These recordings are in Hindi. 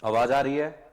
आवाज आ रही है?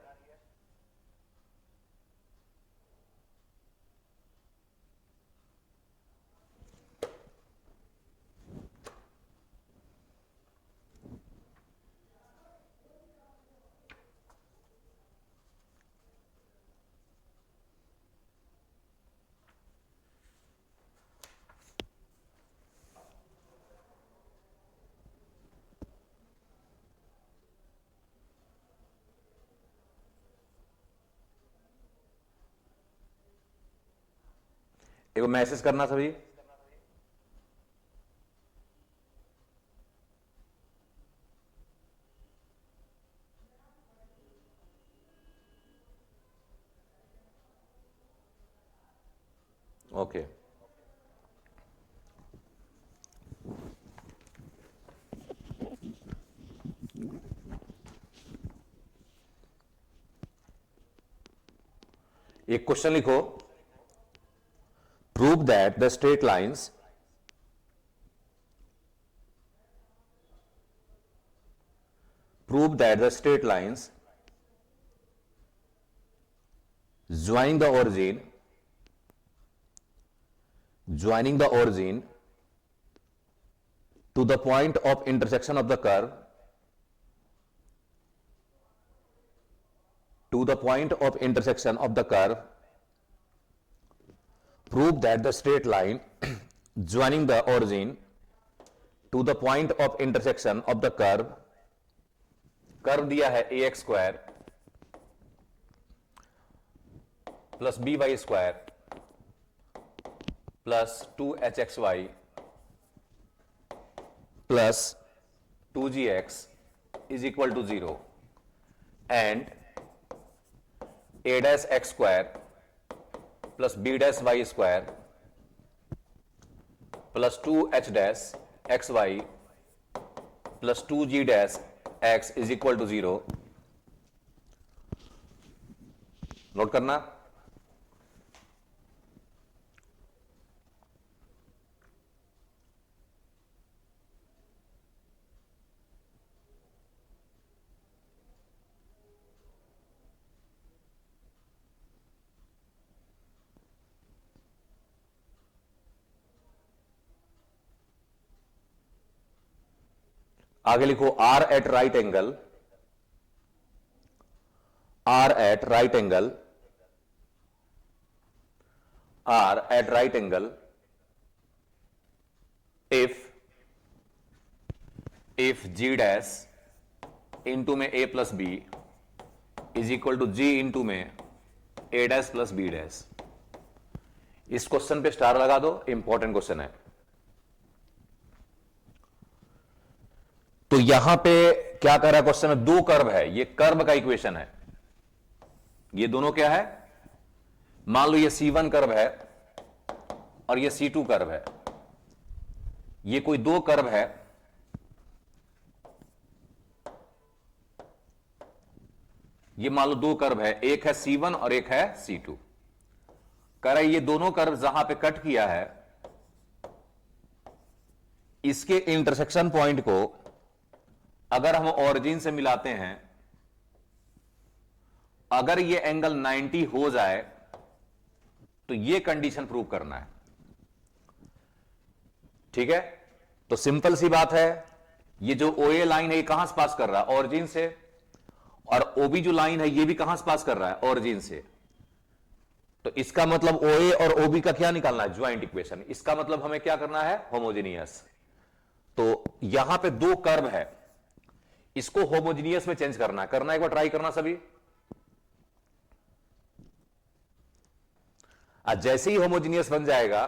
एक मैसेज करना सभी। ओके, एक क्वेश्चन लिखो। Prove that the straight lines prove that the straight lines joining the origin to the point of intersection of the curve prove that the straight line joining the origin to the point of intersection of the curve दिया है ax square plus B Y square plus 2hxy plus 2gx is equal to 0 and a dash X square plus B dash Y square plus 2h dash X Y plus 2g dash X is equal to 0। Note करना। आगे लिखो are at right angle are at right angle if G dash into में A plus B is equal to G into में A dash plus B dash. इस क्वेश्चन पे स्टार लगा दो, इंपॉर्टेंट क्वेश्चन है। तो यहां पे क्या कर रहा है क्वेश्चन में, दो कर्व है, ये कर्व का इक्वेशन है। ये दोनों क्या है, मान लो ये C1 कर्व है और ये C2 कर्व है। ये कोई दो कर्व है, ये मान लो दो कर्व है, एक है C1 और एक है C2। कह रहा है ये दोनों कर्व जहां पे कट किया है इसके इंटरसेक्शन पॉइंट को अगर हम ओरिजिन से मिलाते हैं, अगर ये एंगल 90 हो जाए तो ये कंडीशन प्रूव करना है। ठीक है, तो सिंपल सी बात है, ये जो OA लाइन है ये कहां से पास कर रहा है, ओरिजिन से, और OB जो लाइन है ये भी कहां से पास कर रहा है, ओरिजिन से। तो इसका मतलब OA और OB का क्या निकालना है, ज्वाइंट इक्वेशन। इसका मतलब हमें क्या करना है, होमोजेनियस। तो यहां पे दो कर्व है, इसको होमोजेनियस में चेंज करना है। एक बार ट्राई करना सभी। आज जैसे ही होमोजेनियस बन जाएगा,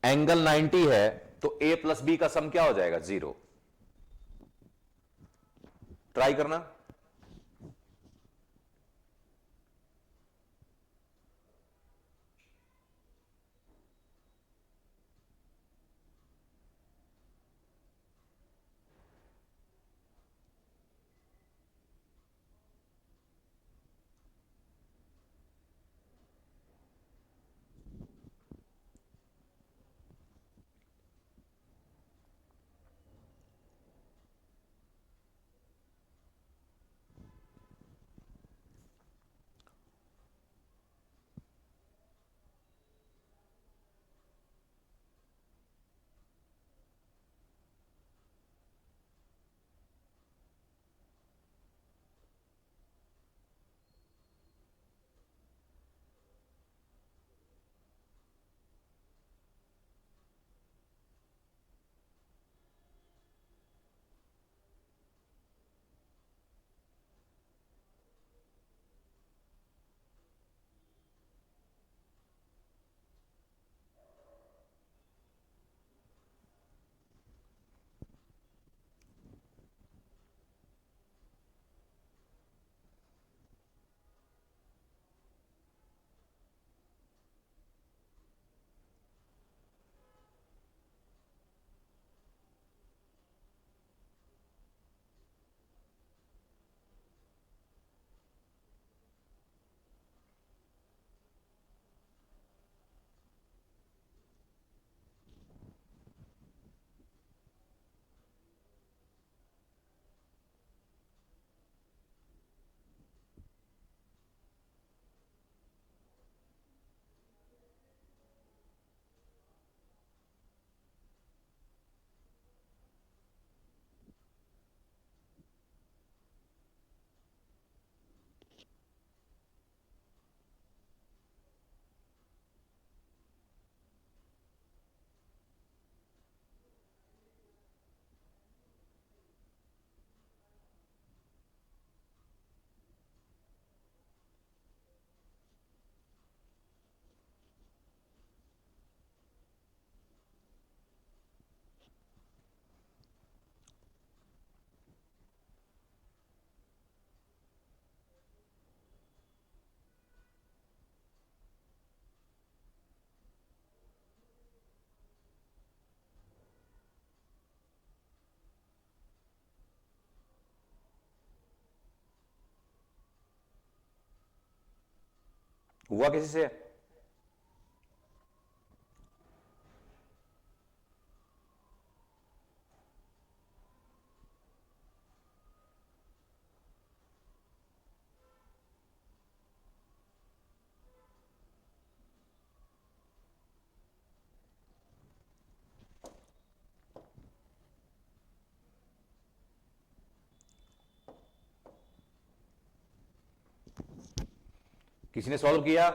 एंगल 90 है तो A प्लस बी का सम क्या हो जाएगा, 0। ट्राई करना। हुआ किसी से? किसी ने सॉल्व किया?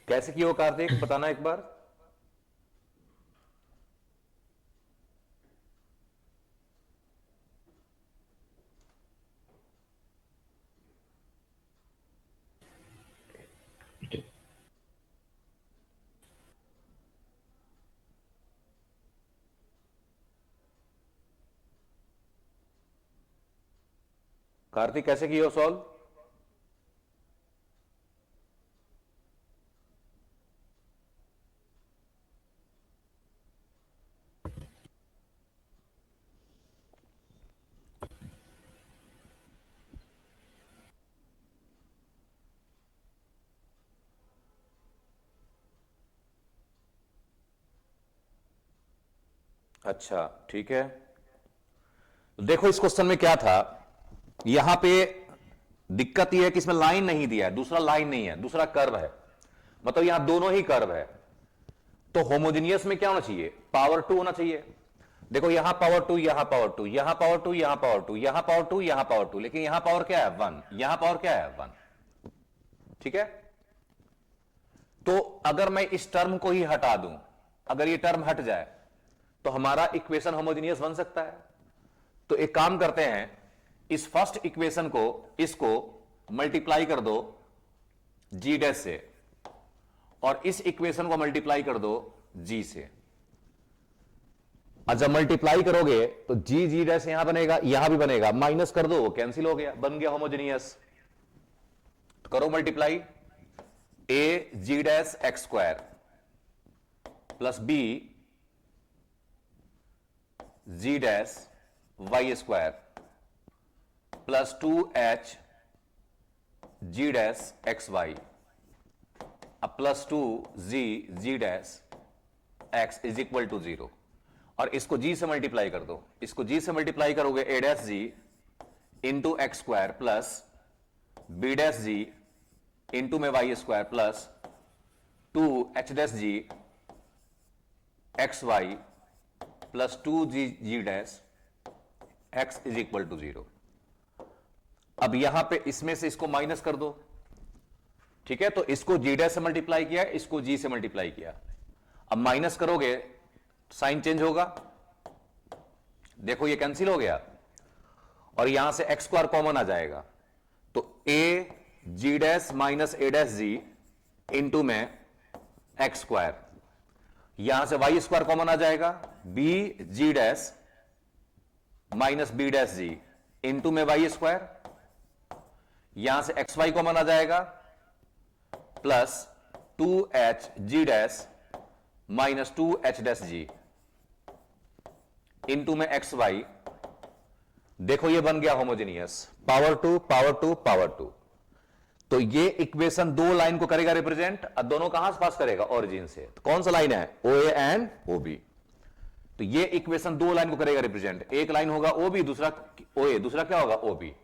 कैसे किया हो कार्तिक, बताना एक बार। कार्तिक कैसे किया हो सॉल्व? अच्छा ठीक है, तो देखो इस क्वेश्चन में क्या था, यहां पे दिक्कत यह है कि इसमें लाइन नहीं दिया है, दूसरा लाइन नहीं है, दूसरा कर्व है, मतलब यहां दोनों ही कर्व है। तो होमोजेनियस में क्या होना चाहिए? पावर 2 होना चाहिए। देखो यहां पावर 2, यहां पावर 2, यहां पावर 2, यहां पावर 2, यहां पावर 2, यहां पावर 2, लेकिन यहां पावर क्या है? 1। यहां पावर क्या है? 1। ठीक है, तो अगर मैं इस टर्म को ही हटा दूं, अगर ये टर्म हट जाए तो हमारा इक्वेशन होमोजेनियस बन सकता है। तो एक काम करते हैं, इस फर्स्ट इक्वेशन को, इसको मल्टीप्लाई कर दो जी डैश से, और इस इक्वेशन को मल्टीप्लाई कर दो जी से। जब मल्टीप्लाई करोगे तो जी जी डैश यहां बनेगा, यहां भी बनेगा, माइनस कर दो, वो कैंसिल हो गया, बन गया होमोजेनियस। तो करो multiply, A G dash X square plus B G dash Y square plus 2h G dash X Y अब plus 2 G dash X is equal to 0। और इसको जी से मल्टीप्लाई कर दो, इसको जी से मल्टीप्लाई करोगे A dash G into X square plus B dash G into में Y square plus 2h dash G X Y plus 2 G dash X is equal to 0। अब यहां पे इसमें से इसको माइनस कर दो, ठीक है, तो इसको जी डैश से मल्टीप्लाई किया, इसको जी से मल्टीप्लाई किया। अब माइनस करोगे साइन चेंज होगा, देखो ये कैंसिल हो गया, और यहां से एक्स स्क्वायर कॉमन आ जाएगा, तो ए G dash minus A dash G into में एक्स स्क्वायर, यहां से वाई स्क्वायर कॉमन आ जाएगा, B G dash minus B dash G into में वाई स्क्वायर, यहां से एक्स वाई कॉमन आ जाएगा, plus 2h G dash minus 2h dash G into में एक्स वाई। देखो ये बन गया होमोजेनियस, पावर 2 पावर 2 पावर 2। तो ये इक्वेशन दो लाइन को करेगा रिप्रेजेंट, और दोनों कहां से पास करेगा? ओरिजिन से। तो कौन सा लाइन है? ओ ए एंड ओ बी। तो ये इक्वेशन दो लाइन को करेगा रिप्रेजेंट, एक लाइन होगा ओ बी, दूसरा ओ ए, दूसरा क्या होगा? O B.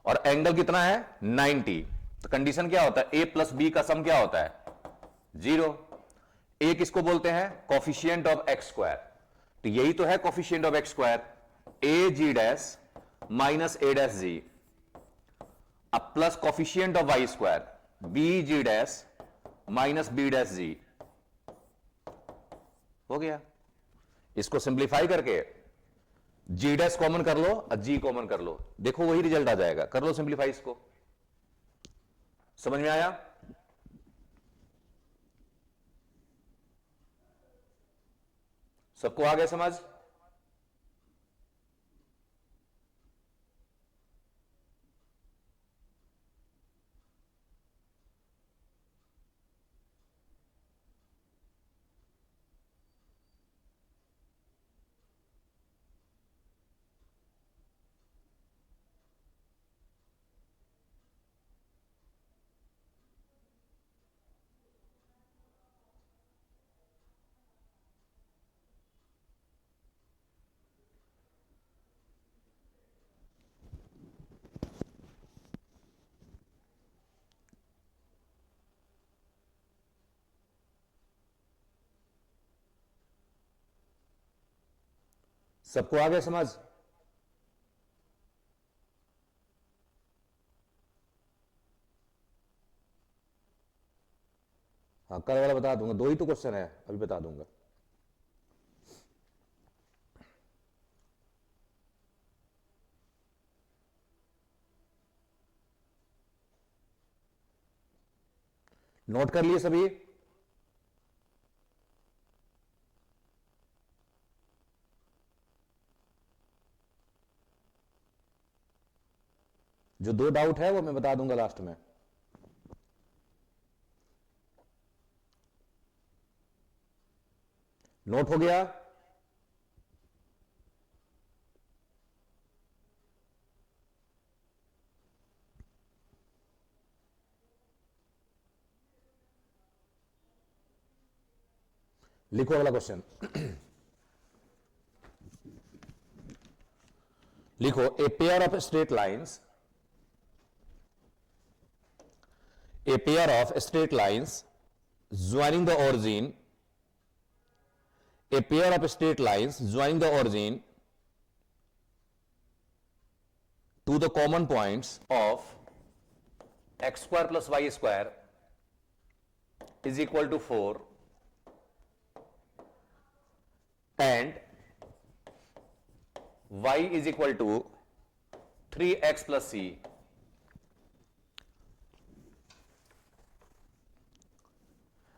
और एंगल कितना है? 90। तो कंडीशन क्या होता है? ए प्लस बी का सम क्या होता है? 0। ए किसको बोलते हैं? Coefficient of X square. तो यही तो है coefficient of X square, A G dash minus A dash G अब plus coefficient of Y square B G dash minus B dash G. हो गया। इसको सिंप्लीफाई करके जी डैश कॉमन कर लो और जी कॉमन कर लो, देखो वही रिजल्ट आ जाएगा। कर लो सिंप्लीफाई इसको। समझ में आया? सबको आ गया समझ? सबको आ गया समझ? हाँ, कल वाला बता दूंगा, 2 ही तो क्वेश्चन है, अभी बता दूंगा। नोट कर लिए सभी? जो 2 डाउट है वो मैं बता दूंगा लास्ट में। नोट हो गया? लिखो अगला क्वेश्चन। लिखो, a pair of straight lines, a pair of straight lines joining the origin, a pair of straight lines joining the origin to the common points of x square plus y square is equal to 4 and y is equal to 3x plus c.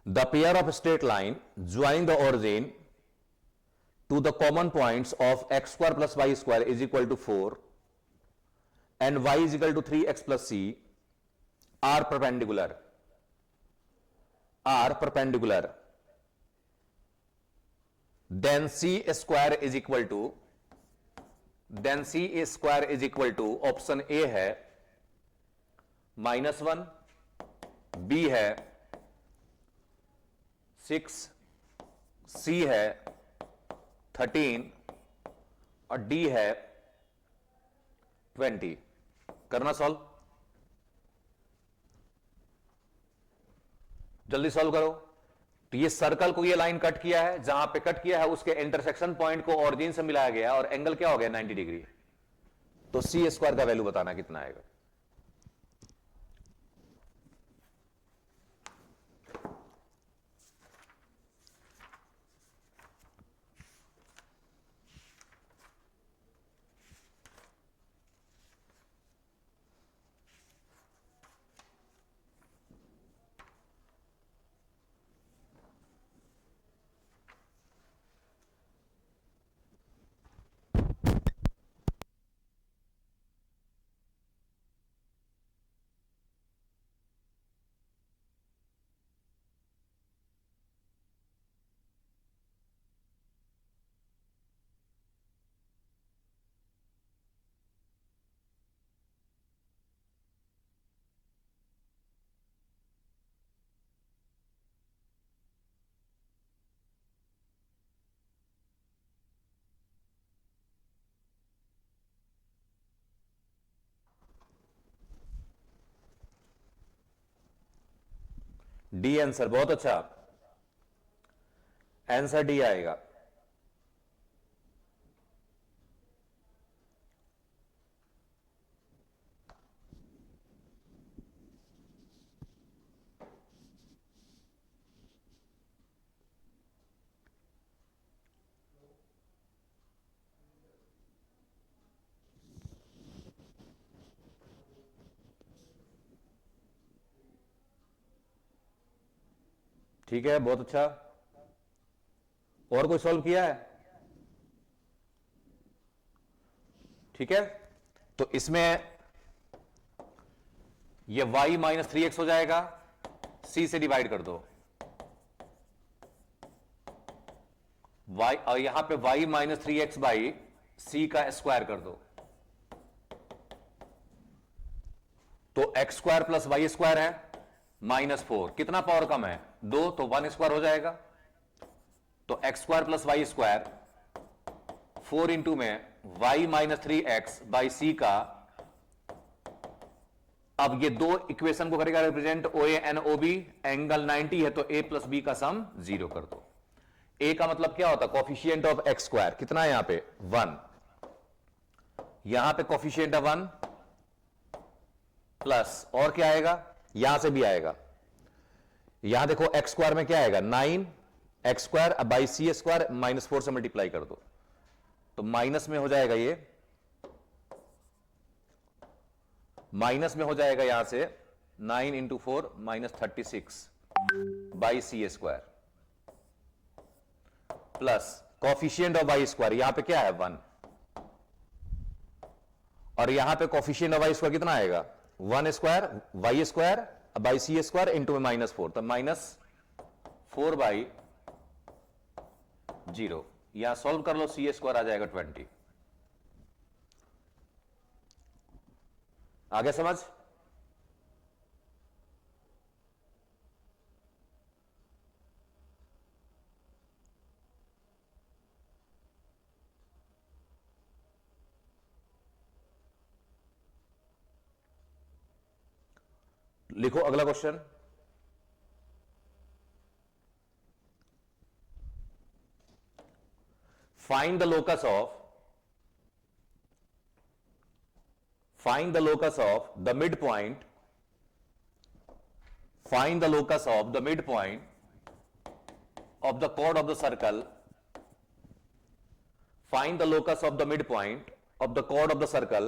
The pair of straight line joining the origin to the common points of x square plus y square is equal to 4 and y is equal to 3x plus c are perpendicular. Then c square is equal to, option A है -1, B है 6, C है 13 और D है 20। करना सॉल्व, जल्दी सॉल्व करो। तो ये सर्कल को ये लाइन कट किया है, जहां पे कट किया है उसके इंटरसेक्शन पॉइंट को ऑरिजिन से मिलाया गया और एंगल क्या हो गया 90 डिग्री। तो सी स्क्वायर का वैल्यू बताना कितना आएगा। डी आंसर, बहुत अच्छा, आंसर डी आएगा। ठीक है, बहुत अच्छा। और कोई सॉल्व किया है? ठीक है, तो इसमें ये y माइनस 3x हो जाएगा, c से डिवाइड कर दो y, और यहां पे y minus 3x by c का स्क्वायर कर दो, तो x square plus Y square है -4, कितना पावर कम है 2, तो 1 स्क्वायर हो जाएगा। तो x square plus Y square 4 into में y minus 3x by C का, अब ये दो इक्वेशन को करेगा represent, O A and O B, angle 90 है तो a प्लस बी का सम 0 कर दो। ए का मतलब क्या होता है, कॉफिशिएंट ऑफ एक्स स्क्वायर कितना है यहां पे 1, यहां पे कॉफिशिएंट है 1 प्लस और क्या आएगा, यहां से भी आएगा, यहां देखो एक्स स्क्वायर में क्या आएगा 9 एक्स स्क्वायर, अब बाई सी स्क्वायर -4 से मल्टीप्लाई कर दो तो माइनस में हो जाएगा, ये माइनस में हो जाएगा यहां से 9 into 4 -36 by C square plus coefficient of Y square यहां पे क्या है 1 और यहां पे कॉफिशिएंट ऑफ वाई स्क्वायर कितना आएगा 1 square Y square by C square into में -4 तो -4 बाई 0, यहां सॉल्व कर लो सी स्क्वायर आ जाएगा 20। आगे समझ, लिखो अगला question. Find the locus of the mid point find the locus of the midpoint of the chord of the circle, find the locus of the midpoint of the chord of the circle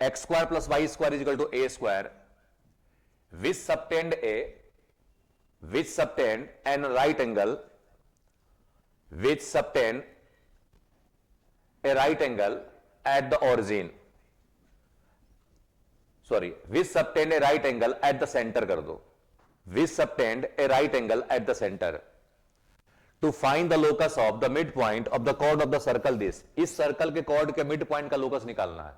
x square plus y square is equal to a square which subtend an right angle at the origin, which subtend a right angle at the center कर दो, which subtend a right angle at the center to find the locus of the midpoint of the chord of the circle this, इस सर्कल के chord के मिड पॉइंट का लोकस निकालना है,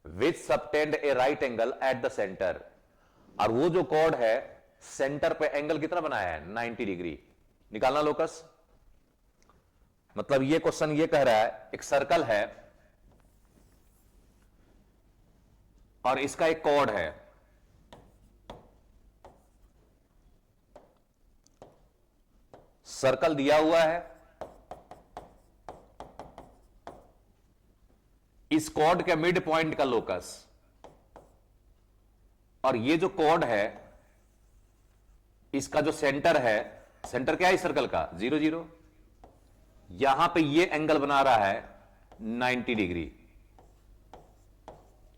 which subtend a right angle at the center, और वो जो chord है सेंटर पे एंगल कितना बनाया है 90 डिग्री, निकालना लोकस। मतलब ये क्वेश्चन ये कह रहा है एक सर्कल है और इसका एक कॉर्ड है, सर्कल दिया हुआ है, इस कॉर्ड के मिड पॉइंट का लोकस, और ये जो कॉर्ड है इसका जो सेंटर है, सेंटर क्या है इस सर्कल का 0 0, यहां पे ये एंगल बना रहा है 90 डिग्री।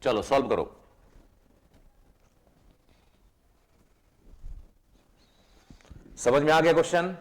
चलो सॉल्व करो। समझ में आ गया क्वेश्चन?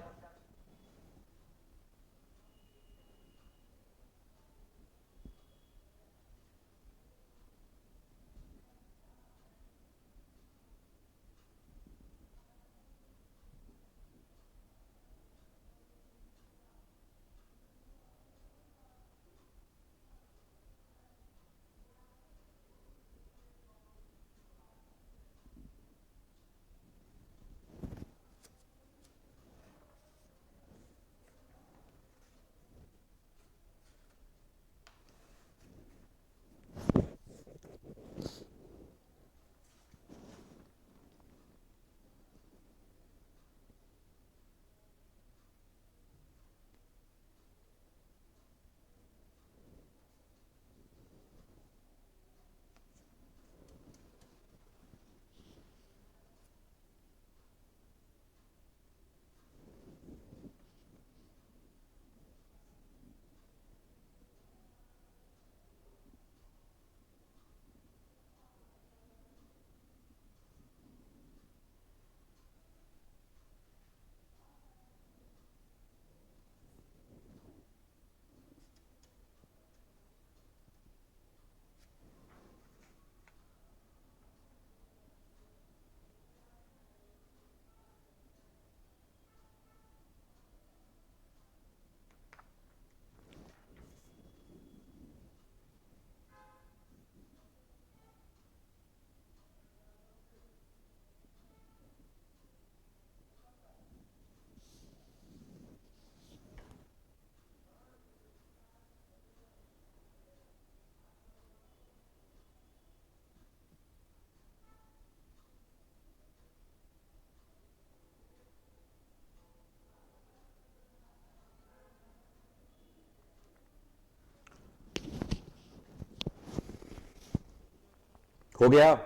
हो गया।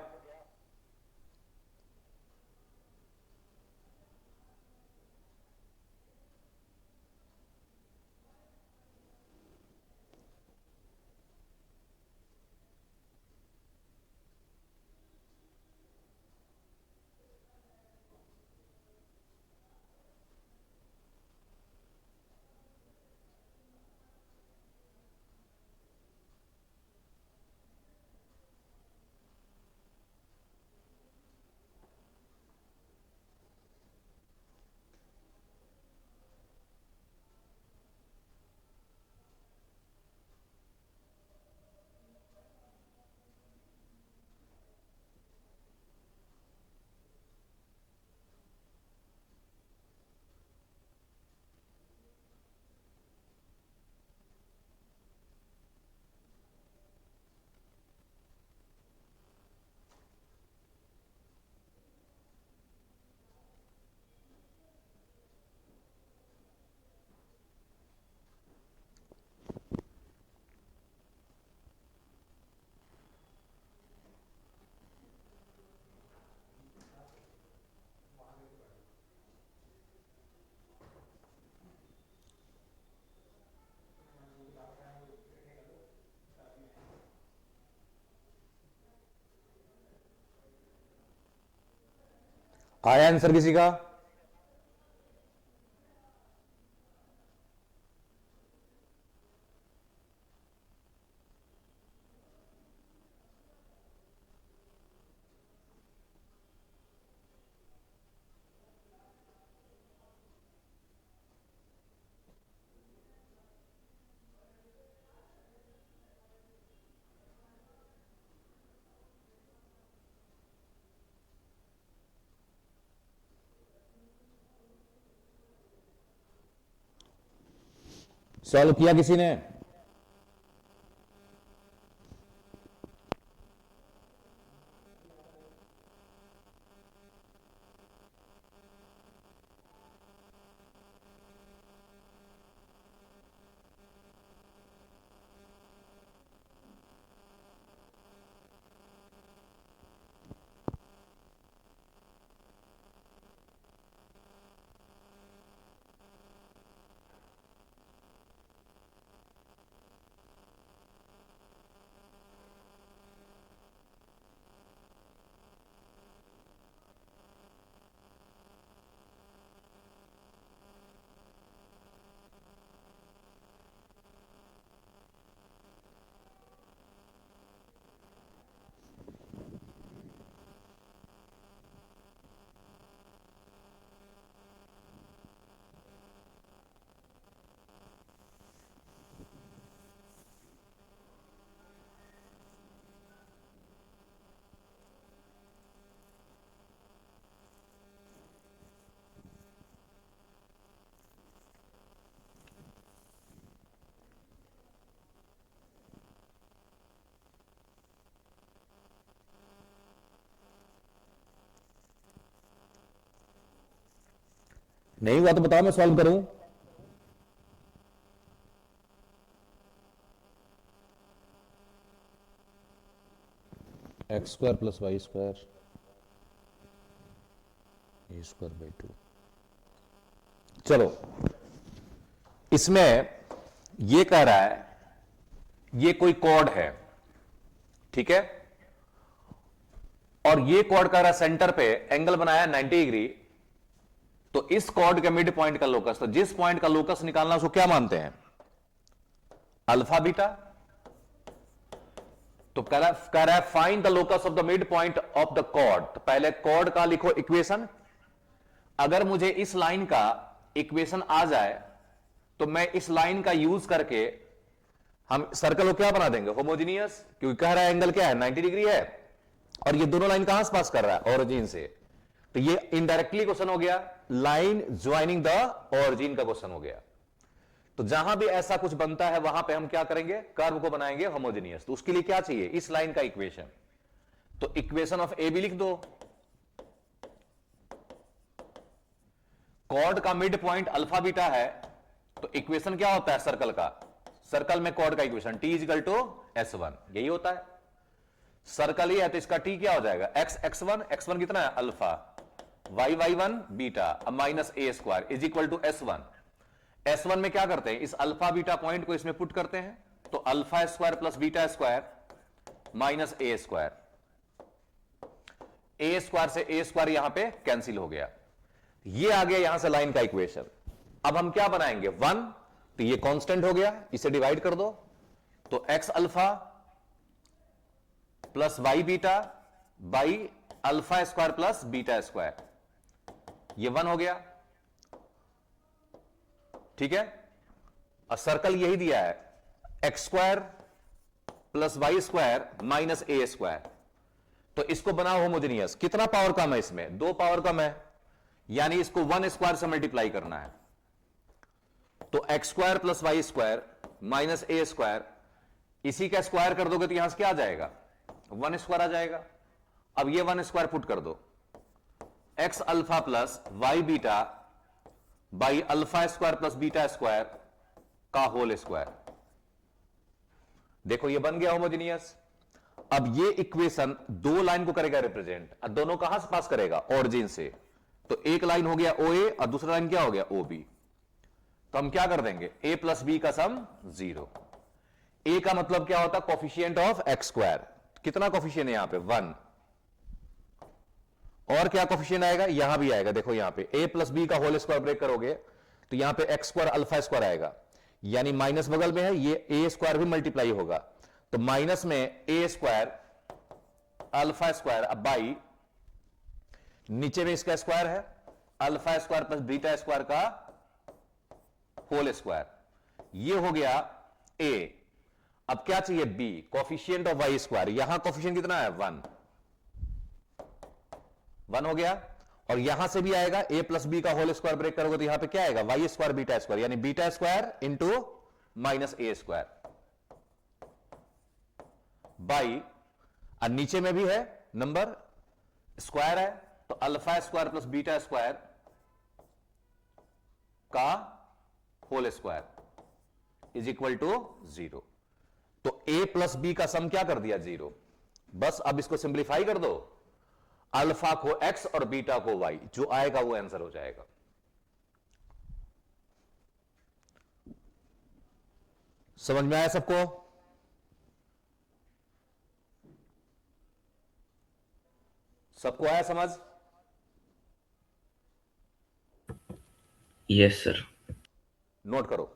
आया आंसर किसी का? सॉल्व किया किसी ने? नहीं हुआ तो बताओ, मैं सॉल्व करूं। X square plus Y square A square by 2। चलो, इसमें ये कह रहा है ये कोई कॉर्ड है, ठीक है, और ये कॉर्ड कह रहा है सेंटर पे एंगल बनाया 90 डिग्री। तो इस कॉर्ड के मिड पॉइंट का लोकस, तो जिस पॉइंट का लोकस निकालना उसको क्या मानते हैं? Alpha beta. तो कह रहा है find the locus of the mid point of the chord. तो पहले कॉर्ड का लिखो इक्वेशन। अगर मुझे इस लाइन का इक्वेशन आ जाए तो मैं इस लाइन का यूज करके हम सर्कल को क्या बना देंगे? होमोजीनियस, क्योंकि कह रहा है एंगल क्या है? 90 डिग्री है, और ये दोनों लाइन कहां से पास कर रहा है? ओरिजिन से। तो ये इनडायरेक्टली क्वेश्चन हो गया, लाइन ज्वाइनिंग द ओरिजिन का क्वेश्चन हो गया। तो जहां भी ऐसा कुछ बनता है वहां पे हम क्या करेंगे? कर्व को बनाएंगे होमोजीनियस। तो उसके लिए क्या चाहिए? इस लाइन का इक्वेशन। तो इक्वेशन ऑफ ए बी लिख दो। कॉर्ड का मिड पॉइंट अल्फा बीटा है, तो इक्वेशन क्या होता है सर्कल का? सर्कल में कॉर्ड का इक्वेशन T = S1, यही होता है। सर्कल ये है तो इसका टी क्या हो जाएगा, एक्स एक्स वन कितना है alpha, Y Y one beta, अब minus A square is equal to S one में क्या करते हैं, इस अल्फा बीटा पॉइंट को इसमें पुट करते हैं, तो alpha square plus beta square minus A square, A square से ए स्क्वायर यहां पे कैंसिल हो गया, ये आ गया यहां से लाइन का इक्वेशन। अब हम क्या बनाएंगे, 1, तो ये कांस्टेंट हो गया, इसे डिवाइड कर दो, तो x alpha plus Y beta by alpha square plus beta square, ये 1 हो गया, ठीक है। और सर्कल यही दिया है, x square plus Y square minus ए स्क्वायर, तो इसको बनाओ होमोजेनियस, कितना पावर कम है इसमें, 2 पावर कम है, यानी इसको 1 स्क्वायर से मल्टीप्लाई करना है, तो x square plus Y square minus ए स्क्वायर, इसी का स्क्वायर कर दोगे तो यहां से क्या आ जाएगा, 1 स्क्वायर आ जाएगा। अब ये 1 स्क्वायर पुट कर दो, X alpha plus Y beta by alpha square plus beta square का होल स्क्वायर, देखो ये बन गया होमोजेनियस। अब ये इक्वेशन 2 लाइन को करेगा रिप्रेजेंट, अब दोनों कहां से पास करेगा, ऑरिजिन से, तो एक लाइन हो गया ओ ए और दूसरा लाइन क्या हो गया ओ बी, तो हम क्या कर देंगे, ए प्लस बी का सम 0, ए का मतलब क्या होता है, कोफिशिएंट ऑफ एक्स स्क्वायर, कितना कोफिशिएंट है यहां पे 1, और क्या कोफिशिएंट आएगा, यहां भी आएगा, देखो यहां पे ए प्लस बी का होल स्क्वायर ब्रेक करोगे तो यहां पे एक्स स्क्वायर अल्फा स्क्वायर आएगा, यानी माइनस बगल में है, ये ए स्क्वायर भी मल्टीप्लाई होगा, तो माइनस में ए स्क्वायर अल्फा स्क्वायर, अब बाई नीचे में इसका स्क्वायर है, alpha square plus beta square का होल स्क्वायर, ये हो गया ए। अब क्या चाहिए, B, coefficient of Y square, यहां कोफिशिएंट कितना है 1 हो गया, और यहां से भी आएगा ए प्लस बी का होल स्क्वायर ब्रेक करोगे तो यहां पे क्या आएगा, वाई स्क्वायर बीटा स्क्वायर, यानी beta square into minus A square by, और नीचे में भी है नंबर स्क्वायर है, तो alpha square plus beta square का whole square is equal to 0, तो ए प्लस बी का सम क्या कर दिया 0, बस अब इसको सिंप्लीफाई कर दो, अल्फा को एक्स और बीटा को वाई, जो आएगा वो आंसर हो जाएगा। समझ में आया सबको, सबको आया समझ, यस सर। नोट करो,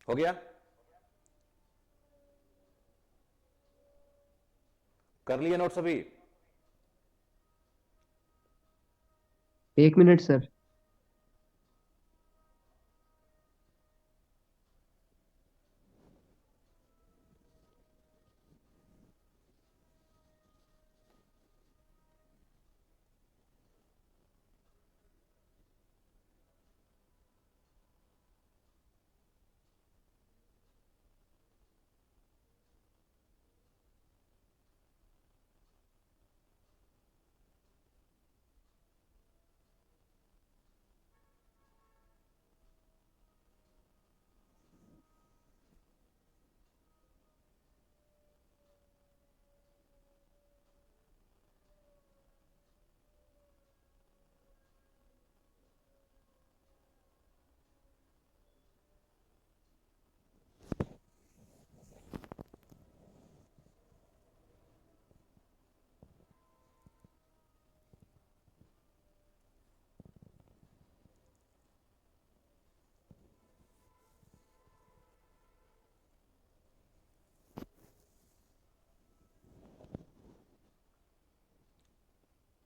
हो गया, कर लिया नोट सभी, 1 मिनट सर।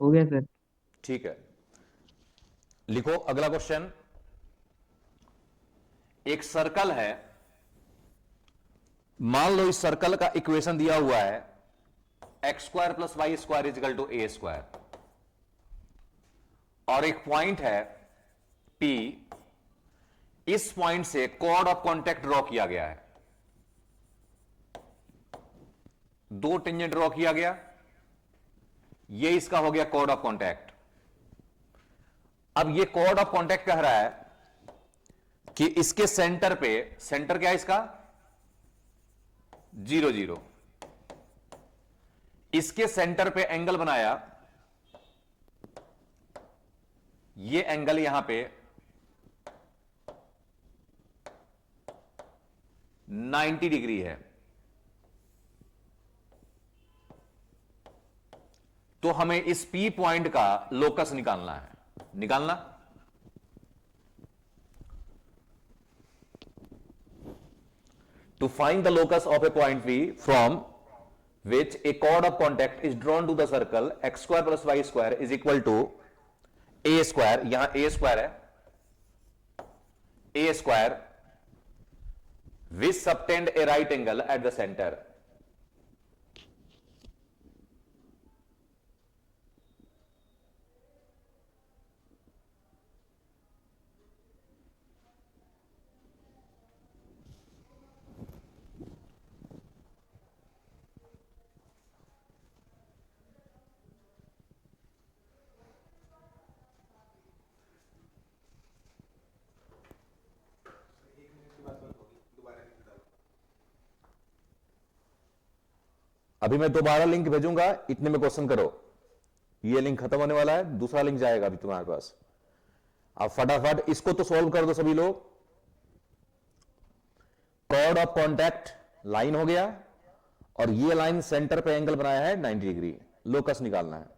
हो गया सर। ठीक है, लिखो अगला क्वेश्चन। एक सर्कल है, मान लो इस सर्कल का इक्वेशन दिया हुआ है x square plus Y square is equal to A square, और एक पॉइंट है P, इस पॉइंट से कॉर्ड ऑफ कॉन्टैक्ट ड्रॉ किया गया है, दो टेंजेंट ड्रॉ किया गया, ये इसका हो गया कॉर्ड ऑफ कॉन्टैक्ट। अब ये कॉर्ड ऑफ कॉन्टैक्ट कह रहा है कि इसके सेंटर पे, सेंटर क्या है इसका 0 0, इसके सेंटर पे एंगल बनाया, ये एंगल यहां पे 90 डिग्री है। तो हमें इस P पॉइंट का लोकस निकालना है, निकालना। To find the locus of a point P from which a chord of contact is drawn to the circle X square plus Y square is equal to A square, यहां ए स्क्वायर है, A square which subtend a right angle at the centre. अभी मैं दोबारा लिंक भेजूंगा, इतने में क्वेश्चन करो। ये लिंक खत्म होने वाला है, दूसरा लिंक जाएगा अभी तुम्हारे पास। अब फटाफट इसको तो सॉल्व कर दो सभी लोग। कॉर्ड ऑफ कॉन्टैक्ट लाइन हो गया, और ये लाइन सेंटर पे एंगल बनाया है 90 डिग्री, लोकस निकालना है।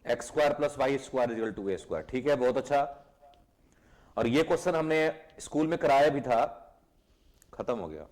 X square plus Y square is equal to A square, ठीक है, बहुत अच्छा। और ये क्वेश्चन हमने स्कूल में कराया भी था, खत्म हो गया।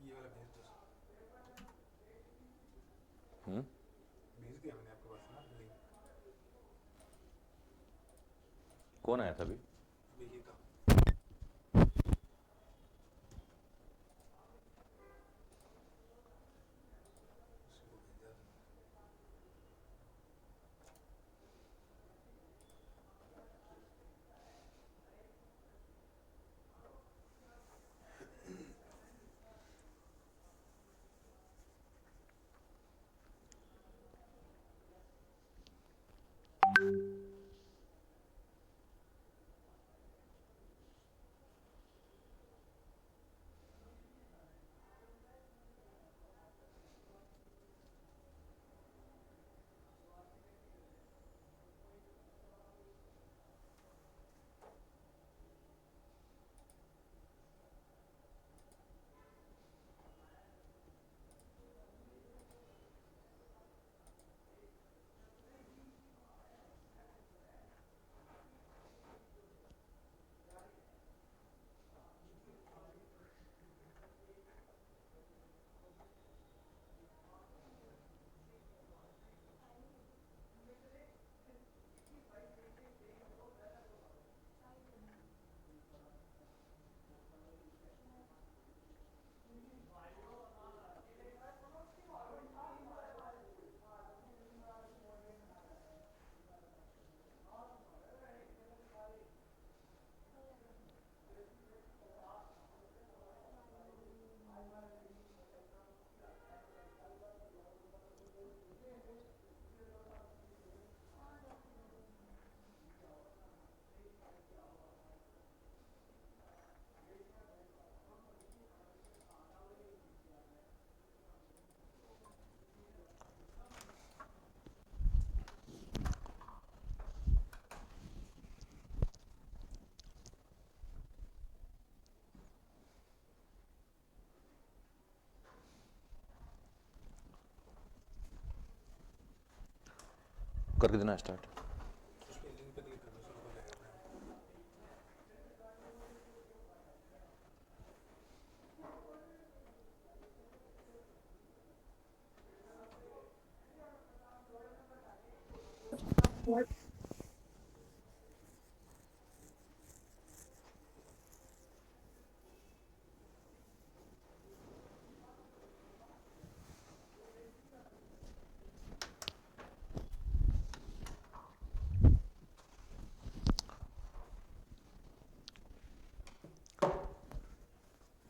ये वाला भेज दो सर। भेज दिया मैंने आपके पास ना लिंक। कौन आया था अभी? अभी ये था। उसको भेजा था। करके देना स्टार्ट। उस पे लिंक पे क्लिक करना शुरू हो जाएगा अपने आप।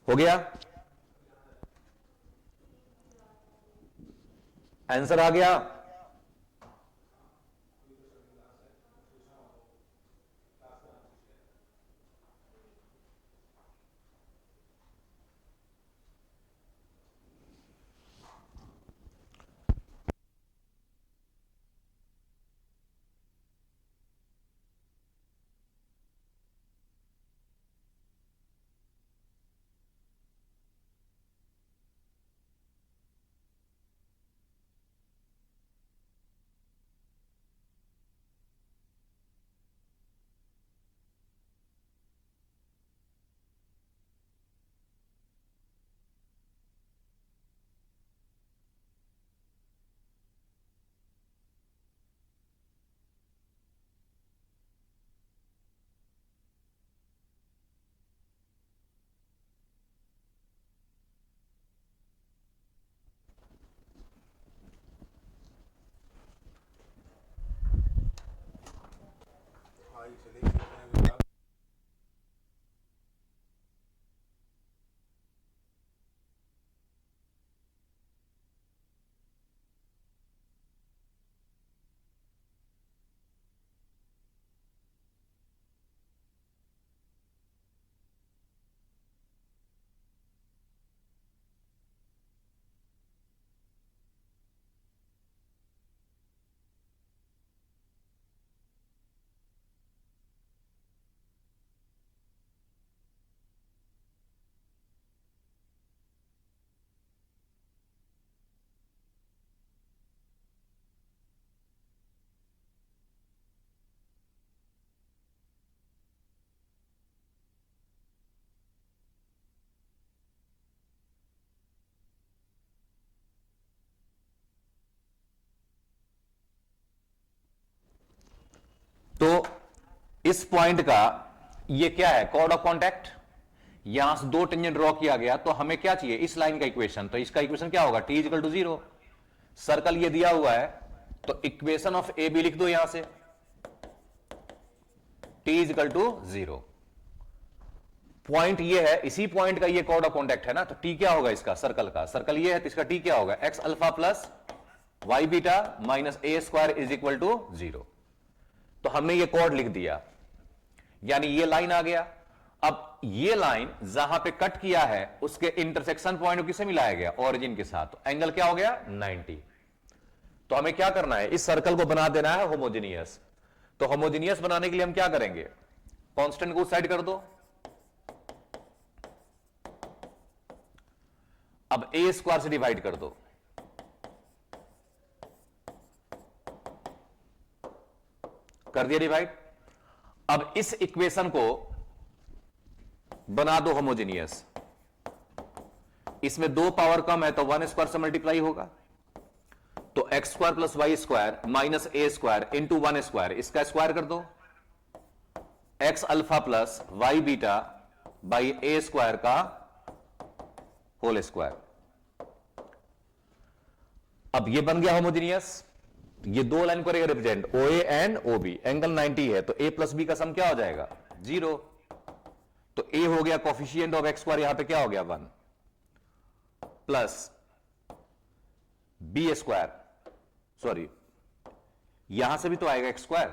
हो गया, आंसर आ गया। हाँ ये चलेगी अपने को। तो इस पॉइंट का ये क्या है, कॉर्ड ऑफ कॉन्टैक्ट। यहां से दो टेंजेंट ड्रॉ किया गया, तो हमें क्या चाहिए, इस लाइन का इक्वेशन। तो इसका इक्वेशन क्या होगा, टी इक्वल टू 0। सर्कल ये दिया हुआ है, तो इक्वेशन ऑफ ए बी लिख दो यहां से, टी इक्वल टू 0। पॉइंट ये है, इसी पॉइंट का ये कॉर्ड ऑफ कॉन्टैक्ट है ना, तो टी क्या होगा इसका, सर्कल का, सर्कल ये है तो इसका टी क्या होगा, x alpha plus Y beta minus A square is equal to 0। तो हमने ये कॉर्ड लिख दिया, यानी ये लाइन आ गया। अब ये लाइन जहां पे कट किया है उसके इंटरसेक्शन पॉइंट को किसे मिलाया गया, ओरिजिन के साथ, तो एंगल क्या हो गया 90। तो हमें क्या करना है, इस सर्कल को बना देना है होमोजेनियस। तो होमोजेनियस बनाने के लिए हम क्या करेंगे, कांस्टेंट को उस साइड कर दो। अब ए स्क्वायर से डिवाइड कर दो, कर दिया डिवाइड। अब इस इक्वेशन को बना दो होमोजेनियस। इसमें दो पावर कम है तो 1 स्क्वायर से मल्टीप्लाई होगा, तो x square plus Y square minus ए स्क्वायर इंटू 1 स्क्वायर, इसका स्क्वायर कर दो, X alpha plus Y beta by A square का होल स्क्वायर। अब ये बन गया होमोजेनियस। ये दो लाइन करेगा represent, O A and O B, angle 90 है, तो ए प्लस बी का सम क्या हो जाएगा 0। तो ए हो गया कोफिशिएंट ऑफ एक्स स्क्वायर, यहां पे क्या हो गया 1 प्लस बी स्क्वायर, सॉरी यहां से भी तो आएगा एक्स स्क्वायर,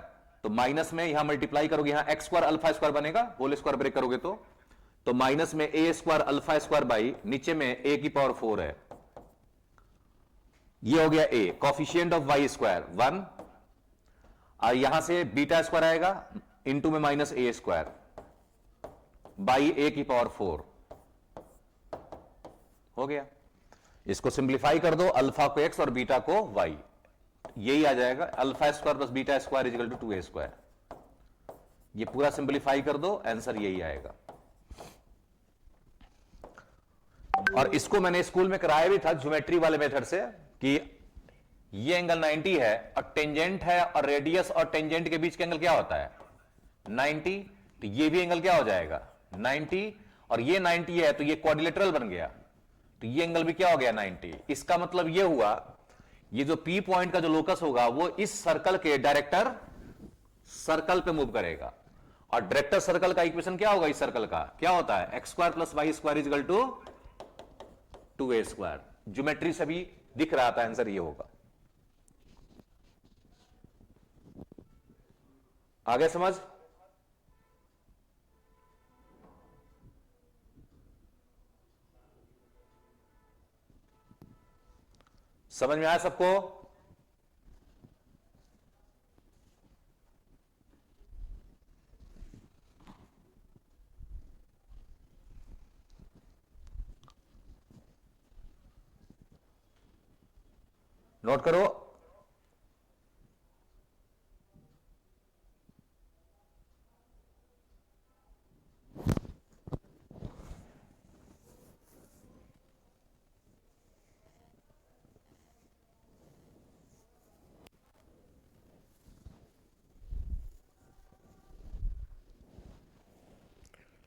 तो माइनस में यहां मल्टीप्लाई करोगे, यहां एक्स स्क्वायर अल्फा स्क्वायर बनेगा, होल स्क्वायर ब्रेक करोगे तो माइनस में A square alpha square by नीचे में ए की पावर 4 है, ये हो गया ए, कॉफिशिएंट ऑफ वाई स्क्वायर 1, और यहां से बीटा स्क्वायर आएगा इंटू में माइनस ए स्क्वायर बाई ए की पावर 4 हो गया। इसको सिंप्लीफाई कर दो, अल्फा को एक्स और बीटा को वाई, यही आ जाएगा alpha square plus beta square is equal to 2a square. ये पूरा सिंप्लीफाई कर दो, आंसर यही आएगा। और इसको मैंने स्कूल में कराया भी था ज्योमेट्री वाले मेथड से कि ये एंगल 90 है और टेंजेंट है, और रेडियस और टेंजेंट के बीच का एंगल क्या होता है 90, तो ये भी एंगल क्या हो जाएगा 90, और ये 90 है तो ये क्वाड्रिलेटरल बन गया, तो ये एंगल भी क्या हो गया 90। इसका मतलब ये हुआ ये जो P पॉइंट का जो लोकस होगा वो इस सर्कल के डायरेक्टर सर्कल पे मूव करेगा, और डायरेक्टर सर्कल का इक्वेशन क्या होगा इस सर्कल का, क्या होता है x square plus Y square is equal to 2a square. Geometry से भी दिख रहा था, आंसर ये होगा। आगे समझ? समझ में आया सबको? नोट करो।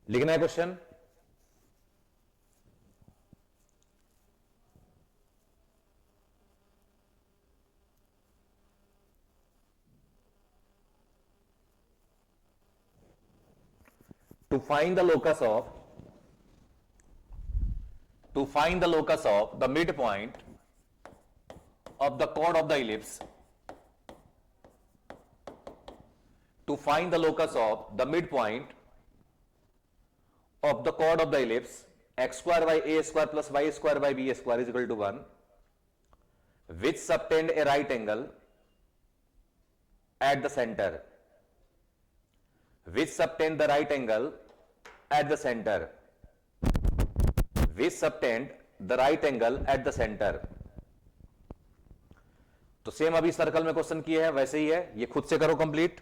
लिखना है question. to find the locus of the midpoint of the chord of the ellipse, to find the locus of the midpoint of the chord of the ellipse x square by a square plus y square by b square is equal to 1, which subtend a right angle at the center, which subtend the right angle at the center, which subtend the right angle at the center। तो सेम अभी सर्कल में क्वेश्चन किए हैं वैसे ही है, ये खुद से करो कंप्लीट।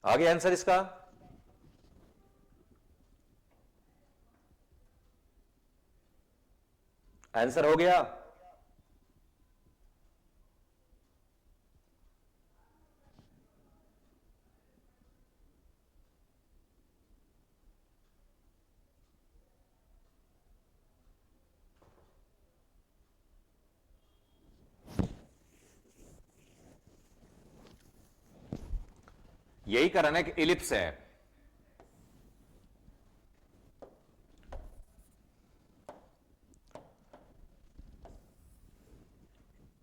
आ गया आंसर इसका? आंसर हो गया? यही कारण है कि इलिप्स है।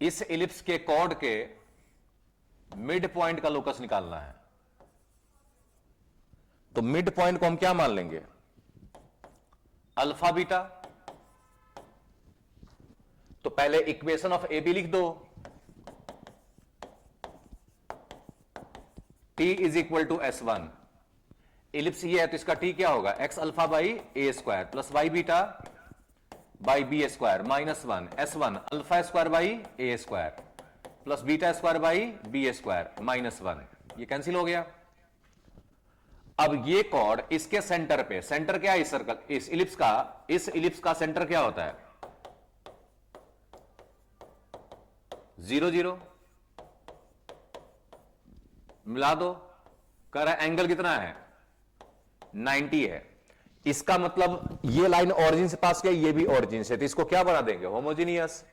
इस इलिप्स के कॉर्ड के मिड पॉइंट का लोकस निकालना है। तो मिड पॉइंट को हम क्या मान लेंगे? Alpha beta. तो पहले इक्वेशन ऑफ ए बी लिख दो। T is equal to S1। Ellipse ये है तो इसका टी क्या होगा? X alpha by A square plus Y beta by B square minus 1 S1 alpha square by A square plus beta square by B square minus 1। ये कैंसिल हो गया। अब ये कॉर्ड इसके सेंटर पे, सेंटर क्या है इस सर्कल, इस इलिप्स का सेंटर क्या होता है? 0 0। मिला दो, कह रहा है एंगल कितना है? 90 है। इसका मतलब ये लाइन ऑरिजिन से पास किया, ये भी ऑरिजिन से, तो इसको क्या बना देंगे? होमोजीनियस।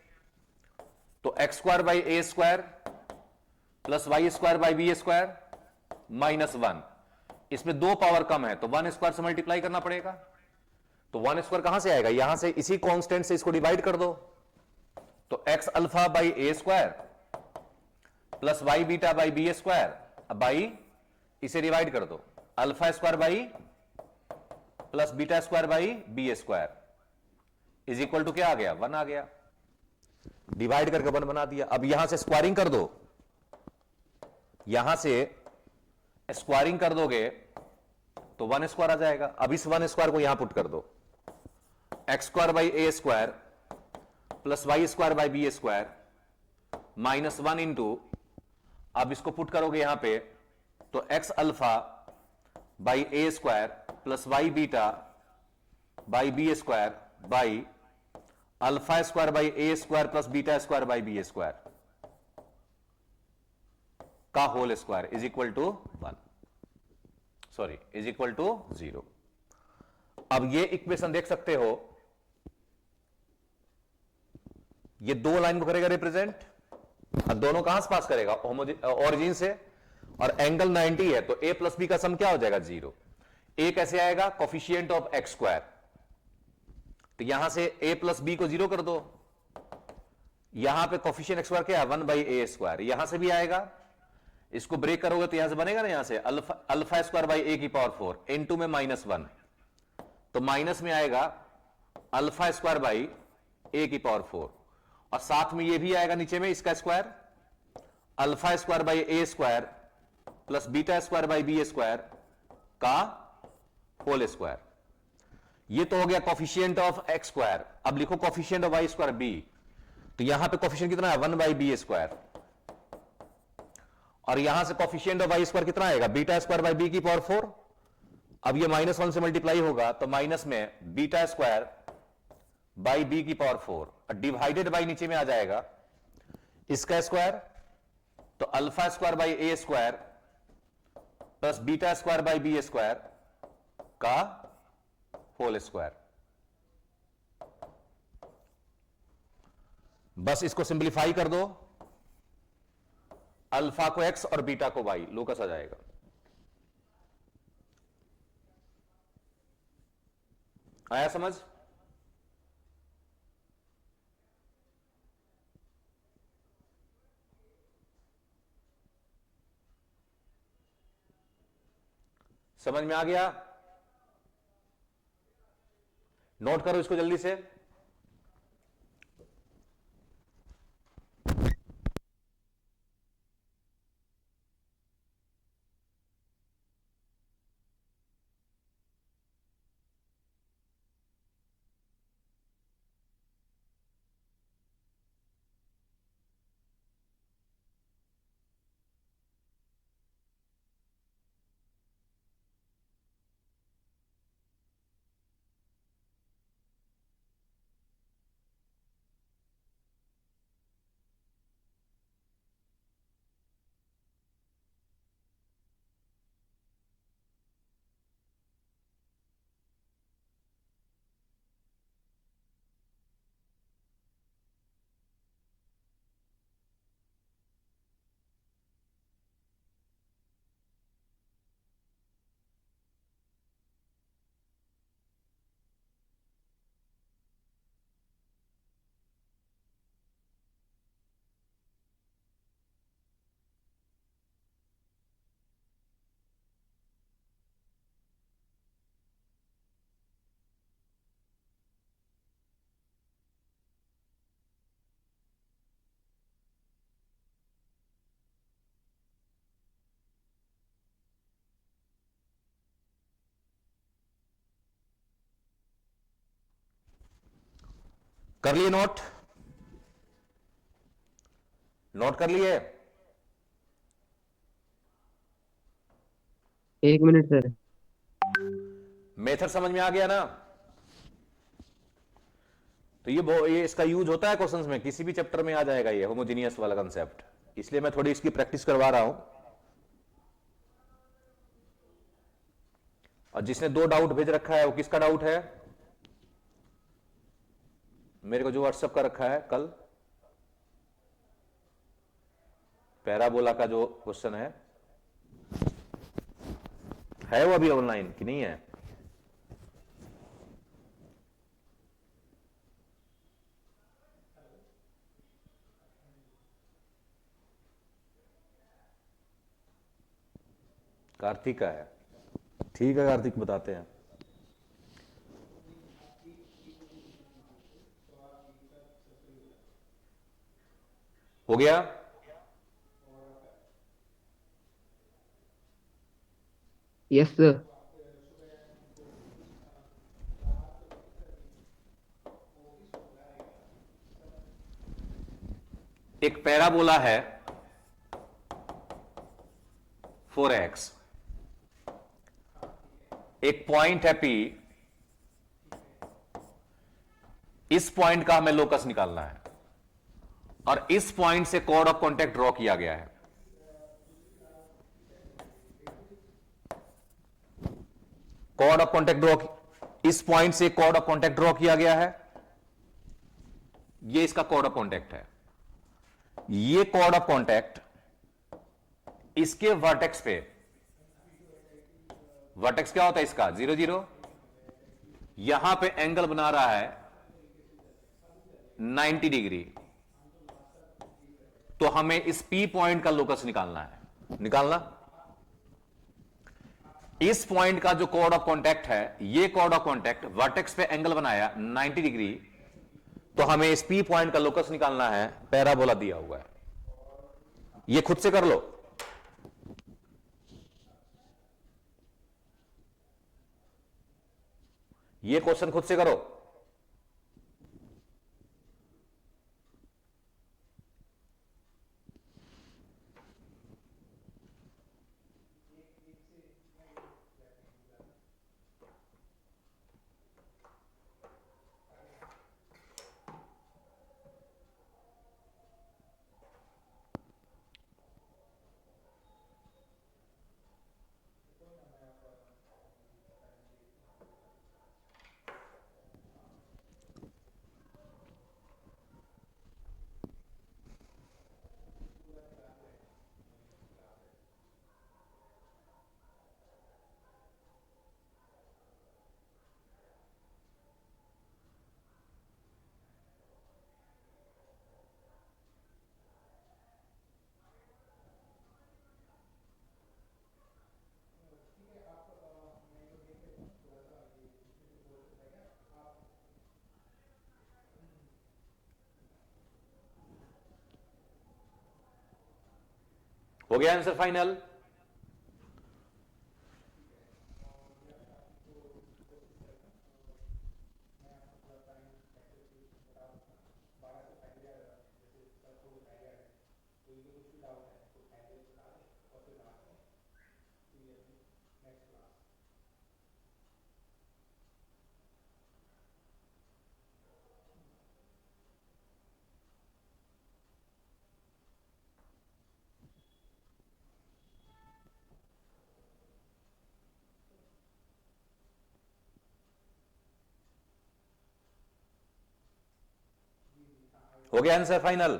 तो x square by A square plus Y square by B square minus 1। इसमें दो पावर कम है तो 1 स्क्वायर से मल्टीप्लाई करना पड़ेगा। तो 1 स्क्वायर कहां से आएगा? यहां से, इसी कांस्टेंट से इसको डिवाइड कर दो। तो x alpha by A square plus Y beta by B square by, इसे डिवाइड कर दो, alpha square by plus beta square by B square is equal to क्या आ गया? 1 आ गया। डिवाइड करके 1 बना दिया। अब यहां से स्क्वायरिंग कर दो, यहां से स्क्वायरिंग कर दोगे तो 1 स्क्वायर आ जाएगा। अब इस 1 स्क्वायर को यहां पुट कर दो, X square by A square plus Y square by B square minus 1 into, अब इसको पुट करोगे यहां पे तो x alpha by A square plus Y beta by B square by alpha square by A square plus beta square by B square का whole square is equal to 1, sorry is equal to 0। अब ये इक्वेशन देख सकते हो, ये दो लाइन को करेगा रिप्रेजेंट, और दोनों कहां से पास करेगा? ऑरिजिन से, और एंगल 90 है तो a प्लस बी का सम क्या हो जाएगा? 0। a कैसे आएगा? Coefficient of X square. तो यहां से a प्लस बी को 0 कर दो, यहां पे कोफिशिएंट एक्स स्क्वायर क्या है? 1 बाई ए स्क्वायर। यहां से भी आएगा, इसको ब्रेक करोगे तो यहां से बनेगा ना, यहां से अल्फा स्क्वायर बाई ए की पावर 4 इनटू में माइनस 1, तो माइनस में आएगा अल्फा स्क्वायर बाई ए की पावर 4, और साथ में ये भी आएगा नीचे में इसका square, alpha square by A square plus beta square by B square का होल स्क्वायर। ये तो हो गया कोफिशिएंट ऑफ एक्स स्क्वायर। अब लिखो coefficient of Y square b, तो यहां पे कोफिशिएंट कितना है? 1 बाई बी स्क्वायर, और यहां से कोफिशिएंट ऑफ वाई स्क्वायर कितना आएगा? बीटा स्क्वायर बाई बी की पावर 4। अब ये माइनस 1 से मल्टीप्लाई होगा तो माइनस में बीटा स्क्वायर बाई बी की पावर 4 डिवाइडेड बाई नीचे में आ जाएगा इसका स्क्वायर, तो alpha square by A square plus beta square by B square का होल स्क्वायर। बस इसको सिंप्लीफाई कर दो, अल्फा को एक्स और बीटा को वाई, लोकस आ जाएगा। आया समझ? समझ में आ गया? नोट करो इसको जल्दी से। कर लिए नोट? नोट कर लिए? 1 मिनट सर। मेथड समझ में आ गया ना? तो ये इसका यूज होता है क्वेश्चंस में, किसी भी चैप्टर में आ जाएगा ये होमोजीनियस वाला कंसेप्ट, इसलिए मैं थोड़ी इसकी प्रैक्टिस करवा रहा हूं। और जिसने 2 डाउट भेज रखा है वो किसका डाउट है? मेरे को जो व्हाट्सएप का रखा है कल, पैराबोला का जो क्वेश्चन है वो अभी ऑनलाइन कि नहीं है? कार्तिक का है? ठीक है कार्तिक, बताते हैं। हो गया? Yes sir. एक पैराबोला है 4x, एक पॉइंट है P, इस पॉइंट का हमें लोकस निकालना है और इस पॉइंट से कॉर्ड ऑफ कॉन्टैक्ट ड्रॉ किया गया है। कॉर्ड ऑफ कॉन्टैक्ट ड्रॉ, इस पॉइंट से कॉर्ड ऑफ कॉन्टैक्ट ड्रॉ किया गया है, ये इसका कॉर्ड ऑफ कॉन्टैक्ट है। ये कॉर्ड ऑफ कॉन्टैक्ट इसके वर्टेक्स पे, वर्टेक्स क्या होता है इसका? 0 0, यहां पे एंगल बना रहा है 90 डिग्री, तो हमें इस P पॉइंट का लोकस निकालना है। निकालना, इस पॉइंट का जो कॉर्ड ऑफ कॉन्टैक्ट है, ये कॉर्ड ऑफ कॉन्टैक्ट वर्टेक्स पे एंगल बनाया 90 डिग्री, तो हमें इस P पॉइंट का लोकस निकालना है। पैराबोला दिया हुआ है, ये खुद से कर लो। ये क्वेश्चन खुद से करो। हो गया आंसर फाइनल? हो गया आंसर फाइनल?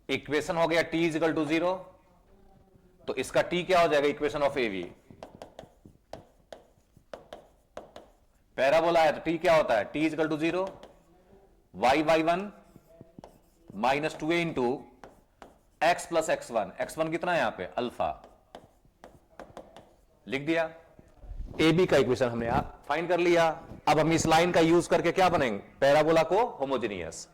इक्वेशन हो गया T इजिकल टू 0, तो इसका T क्या हो जाएगा? Equation of AV। पैराबोला है तो T क्या होता है? T is equal to 0, y1 minus 2a into x plus x1। x1 कितना है यहां पे? अल्फा। लिख दिया। AB का इक्वेशन हमने फाइंड कर लिया। अब हम इस लाइन का यूज करके क्या बनेंगे? पैराबोला को होमोजेनियस।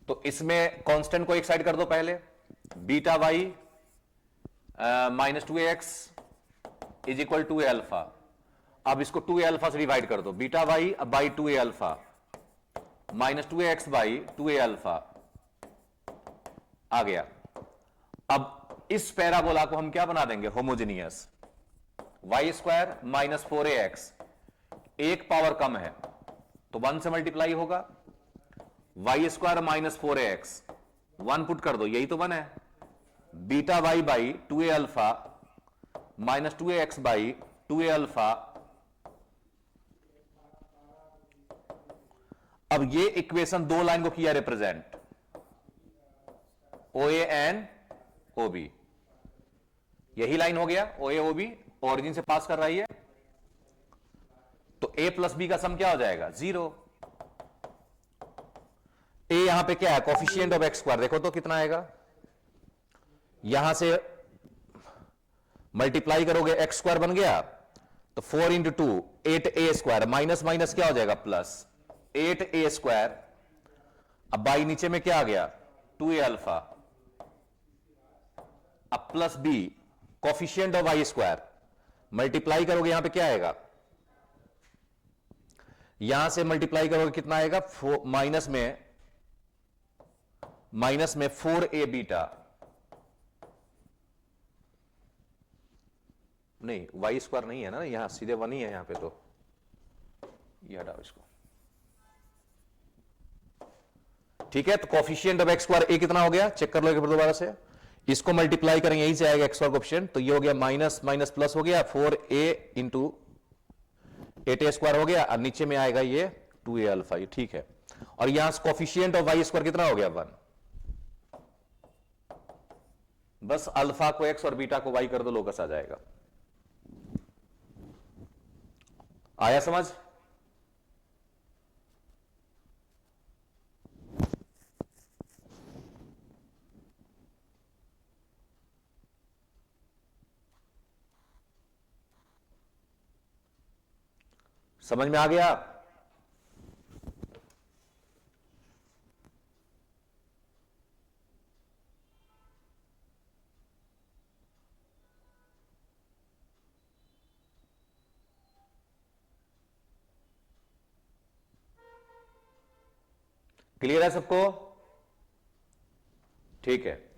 तो इसमें कांस्टेंट को एक साइड कर दो पहले, beta Y minus 2ax is equal to alpha. अब इसको 2a अल्फा से डिवाइड कर दो, beta Y by 2a alpha minus 2ax by 2a alpha आ गया। अब इस पैराबोला को हम क्या बना देंगे, homogeneous. Y square minus 4ax, एक पावर कम है तो 1 से मल्टीप्लाई होगा। Y square minus 4ax 1 put कर दो, यही तो 1 है। Beta Y by 2a alpha minus 2ax by 2a alpha. अब ये इक्वेशन दो लाइन को किया represent, O A and O B. यही लाइन हो गया, ओ ए ओ बी ओरिजिन से पास कर रही है, तो a प्लस बी का सम क्या हो जाएगा, 0। a यहां पे क्या है, कोफिशिएंट ऑफ एक्स स्क्वायर, देखो तो कितना आएगा। यहां से मल्टीप्लाई करोगे, एक्स स्क्वायर बन गया तो 4 into 2 8a square, minus minus क्या हो जाएगा प्लस 8a स्क्वायर। अब बाई नीचे में क्या आ गया, 2a अल्फा। अब plus b coefficient of Y square, multiply करोगे यहां पे क्या आएगा, यहां से मल्टीप्लाई करोगे कितना आएगा, माइनस में 4a बीटा, नहीं वाई स्क्वायर नहीं है ना, यहां सीधे 1 ही है यहां पे, तो ये हटाओ इसको, ठीक है। तो कोफिशिएंट ऑफ एक्स स्क्वायर ए कितना हो गया, चेक कर लो एक बार दोबारा से, इसको मल्टीप्लाई करेंगे यहीं से आएगा एक्स स्क्वायर कोफिशिएंट, तो ये हो गया माइनस माइनस प्लस हो गया 4a इंटू 8a स्क्वायर हो गया, और नीचे में आएगा ये 2a अल्फा, ये ठीक है। और यहां कोफिशिएंट ऑफ वाई स्क्वायर कितना हो गया, 1। बस अल्फा को एक्स और बीटा को वाई कर दो, लोकस आ जाएगा। आया समझ। समझ में आ गया। क्लियर है सबको, ठीक है।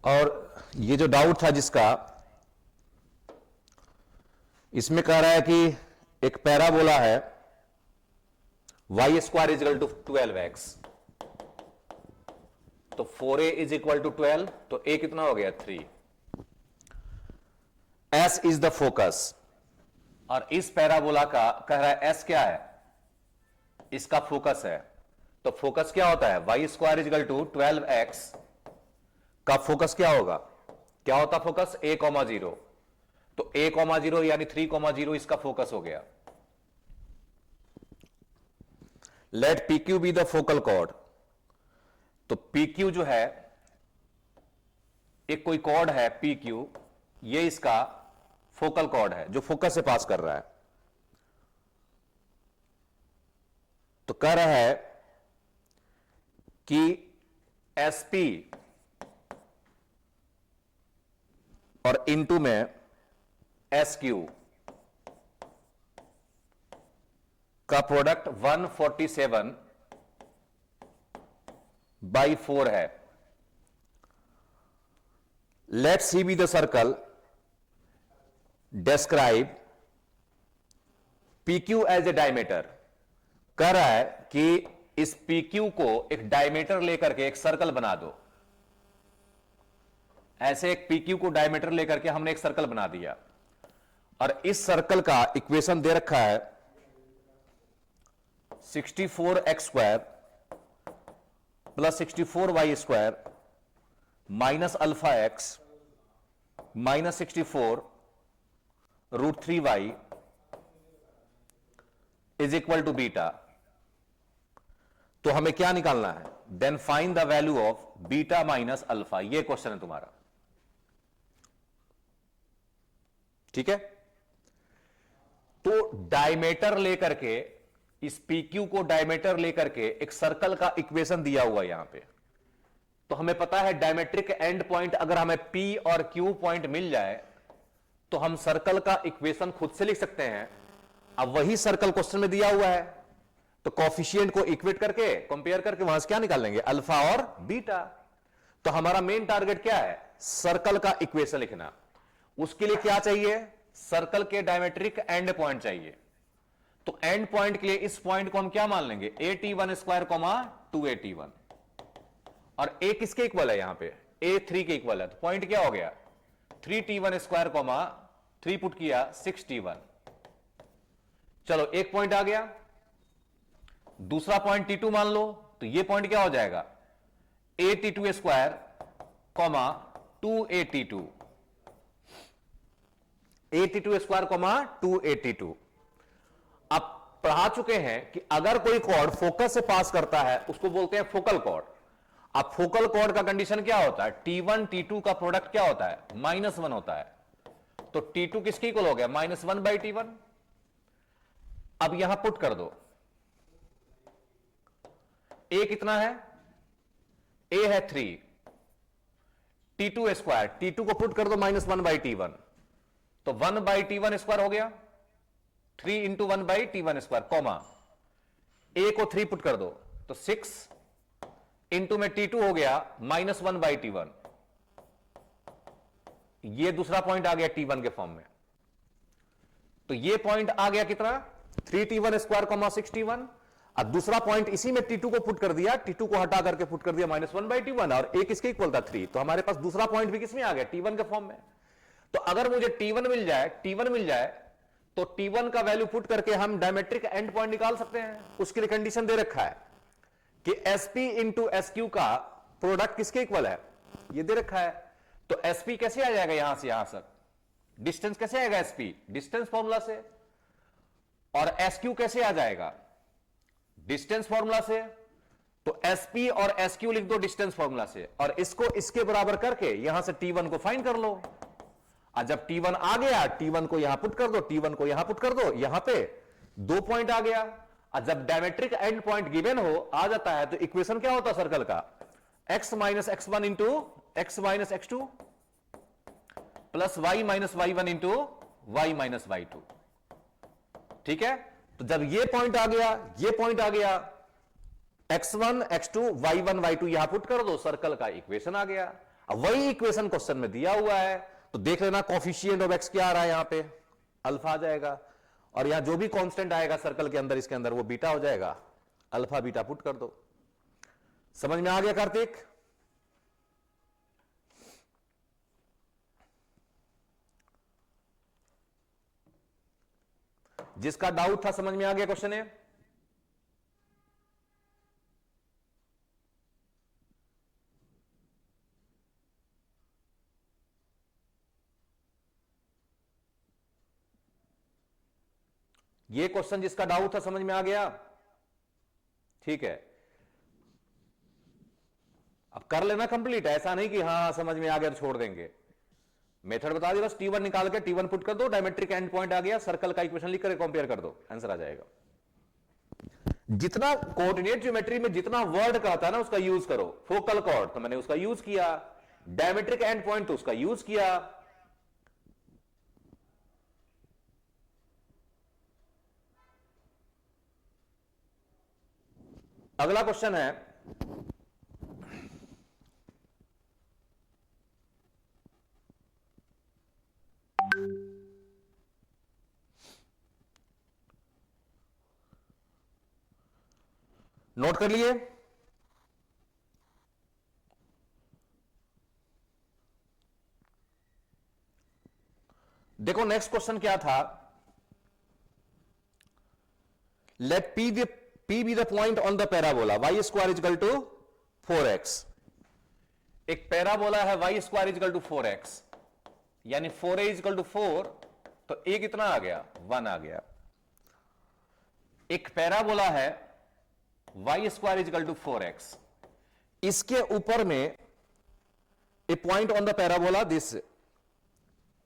और ये जो डाउट था जिसका, इसमें कह रहा है कि एक पैराबोला है y square is equal to 12x, तो 4a इज इक्वल टू 12, तो a कितना हो गया 3। s इज द फोकस, और इस पैराबोला का कह रहा है s क्या है, इसका फोकस है। तो फोकस क्या होता है, y square is equal to 12x का फोकस क्या होगा, क्या होता फोकस, a, 0। तो a, 0 यानी 3, 0 इसका फोकस हो गया। Let PQ be the focal chord, तो PQ जो है, एक कोई कॉर्ड है PQ, ये इसका फोकल कॉर्ड है जो फोकस से पास कर रहा है। तो कह रहा है कि SP और इनटू में SQ का प्रोडक्ट 147/4 है। Let c be the circle describe PQ as a diameter. कह रहा है कि इस PQ को एक डायमीटर लेकर के एक सर्कल बना दो। ऐसे एक PQ को डायमीटर लेकर के हमने एक सर्कल बना दिया और इस सर्कल का इक्वेशन दे रखा है 64x² plus 64y² minus alpha x minus 64√3y is equal to beta. तो हमें क्या निकालना है? Then find the value of beta minus alpha. यह क्वेश्चन है तुम्हारा, ठीक है। तो डायमीटर लेकर के, इस PQ को डायमीटर लेकर के एक सर्कल का इक्वेशन दिया हुआ है यहां पे। तो हमें पता है डायमेट्रिक एंड पॉइंट अगर हमें P और Q पॉइंट मिल जाए तो हम सर्कल का इक्वेशन खुद से लिख सकते हैं। अब वही सर्कल क्वेश्चन में दिया हुआ है, तो कॉफिशिएंट को इक्वेट करके कंपेयर करके वहां से क्या निकालेंगे? अल्फा और बीटा। तो हमारा मेन टारगेट क्या है? सर्कल का इक्वेशन लिखना। उसके लिए क्या चाहिए? सर्कल के डायमेट्रिक एंड पॉइंट चाहिए। तो एंड पॉइंट के लिए इस पॉइंट को हम क्या मान लेंगे? AT1² 2AT1। और a किसके इक्वल है? यहां पे a 3 के इक्वल है। तो पॉइंट क्या हो गया? 3T1², 3 पुट किया 6T1। चलो एक पॉइंट आ गया। दूसरा पॉइंट T2 मान लो, तो ये पॉइंट क्या हो जाएगा? AT2², 2AT2। AT2², 2AT2। अब पढ़ा चुके हैं कि अगर कोई कॉर्ड फोकस से पास करता है उसको बोलते हैं फोकल कॉर्ड। अब फोकल कॉर्ड का कंडीशन क्या होता है? T1 T2 का प्रोडक्ट क्या होता है? -1 होता है। तो T2 किसके इक्वल हो गया? -1/T1। अब यहां पुट कर दो। a कितना है? a है 3, T2², T2 को पुट कर दो -1/T1, तो 1/T1² हो गया। 3 इंटू 1/T1², कॉमा a को 3 पुट कर दो तो 6 इंटू में T2 हो गया -1/T1। ये दूसरा पॉइंट आ गया T1 के फॉर्म में। तो ये पॉइंट आ गया कितना? 3T1², 6T1। अब दूसरा पॉइंट इसी में T2 को पुट कर दिया, T2 को हटा करके पुट कर दिया -1/T1, और a किसके इक्वल था? 3। तो हमारे पास दूसरा पॉइंट भी किसमें आ गया? T1 के फॉर्म में। तो अगर मुझे T1 मिल जाए तो T1 का वैल्यू पुट करके हम डायमेट्रिक एंड पॉइंट निकाल सकते हैं। उसके लिए कंडीशन दे रखा है कि SP इंटू SQ का प्रोडक्ट किसके इक्वल है? ये दे रखा है। तो SP कैसे आ जाएगा? यहां से यहां तक डिस्टेंस कैसे आएगा? SP डिस्टेंस फॉर्मूला से। और SQ कैसे आ जाएगा? डिस्टेंस फॉर्मूला से। तो SP और SQ लिख दो डिस्टेंस फॉर्मूला से, और इसको इसके बराबर करके यहां से T1 को फाइंड कर लो। और जब T1 आ गया, T1 को यहां पुट कर दो, T1 को यहां पुट कर दो, यहां पे 2 पॉइंट आ गया। और जब डायमेट्रिक एंड पॉइंट गिवन हो आ जाता है तो इक्वेशन क्या होता है सर्कल का? x - x1 into x - x2 plus y - y1 into y - y2। ठीक है। तो जब ये पॉइंट आ गया, ये पॉइंट आ गया, x1 x2 y1 y2 यहां पुट कर दो, सर्कल का इक्वेशन आ गया। अब वही इक्वेशन क्वेश्चन में दिया हुआ है, तो देख लेना कॉफिशिएंट ऑफ x क्या आ रहा है? यहां पे अल्फा आ जाएगा, और यहां जो भी कांस्टेंट आएगा सर्कल के अंदर, इसके अंदर वो बीटा हो जाएगा। अल्फा बीटा पुट कर दो। समझ में आ गया कार्तिक? जिसका डाउट था समझ में आ गया क्वेश्चन है? ये क्वेश्चन जिसका डाउट था समझ में आ गया? ठीक है, अब कर लेना कंप्लीट। ऐसा नहीं कि हाँ समझ में आ गया तो छोड़ देंगे। मेथड बता दिया बस। T1 निकाल के T1 पुट कर दो, डायमेट्रिक एंड पॉइंट आ गया, सर्कल का इक्वेशन लिख कर कंपेयर कर दो, आंसर आ जाएगा। जितना कोऑर्डिनेट ज्योमेट्री में जितना वर्ड कहता है ना उसका यूज करो। फोकल कॉर्ड तो मैंने उसका यूज किया, डायमेट्रिक एंड पॉइंट तो उसका यूज किया। अगला क्वेश्चन है, नोट कर लिए? देखो नेक्स्ट क्वेश्चन क्या था, let P be the point on the parabola y square is equal to 4x। एक पैराबोला है y square is equal to 4x, यानी 4a इजकल टू 4, तो a कितना आ गया, 1 आ गया। एक पैराबोला है y square is equal to 4x, इसके ऊपर में A point on the parabola this,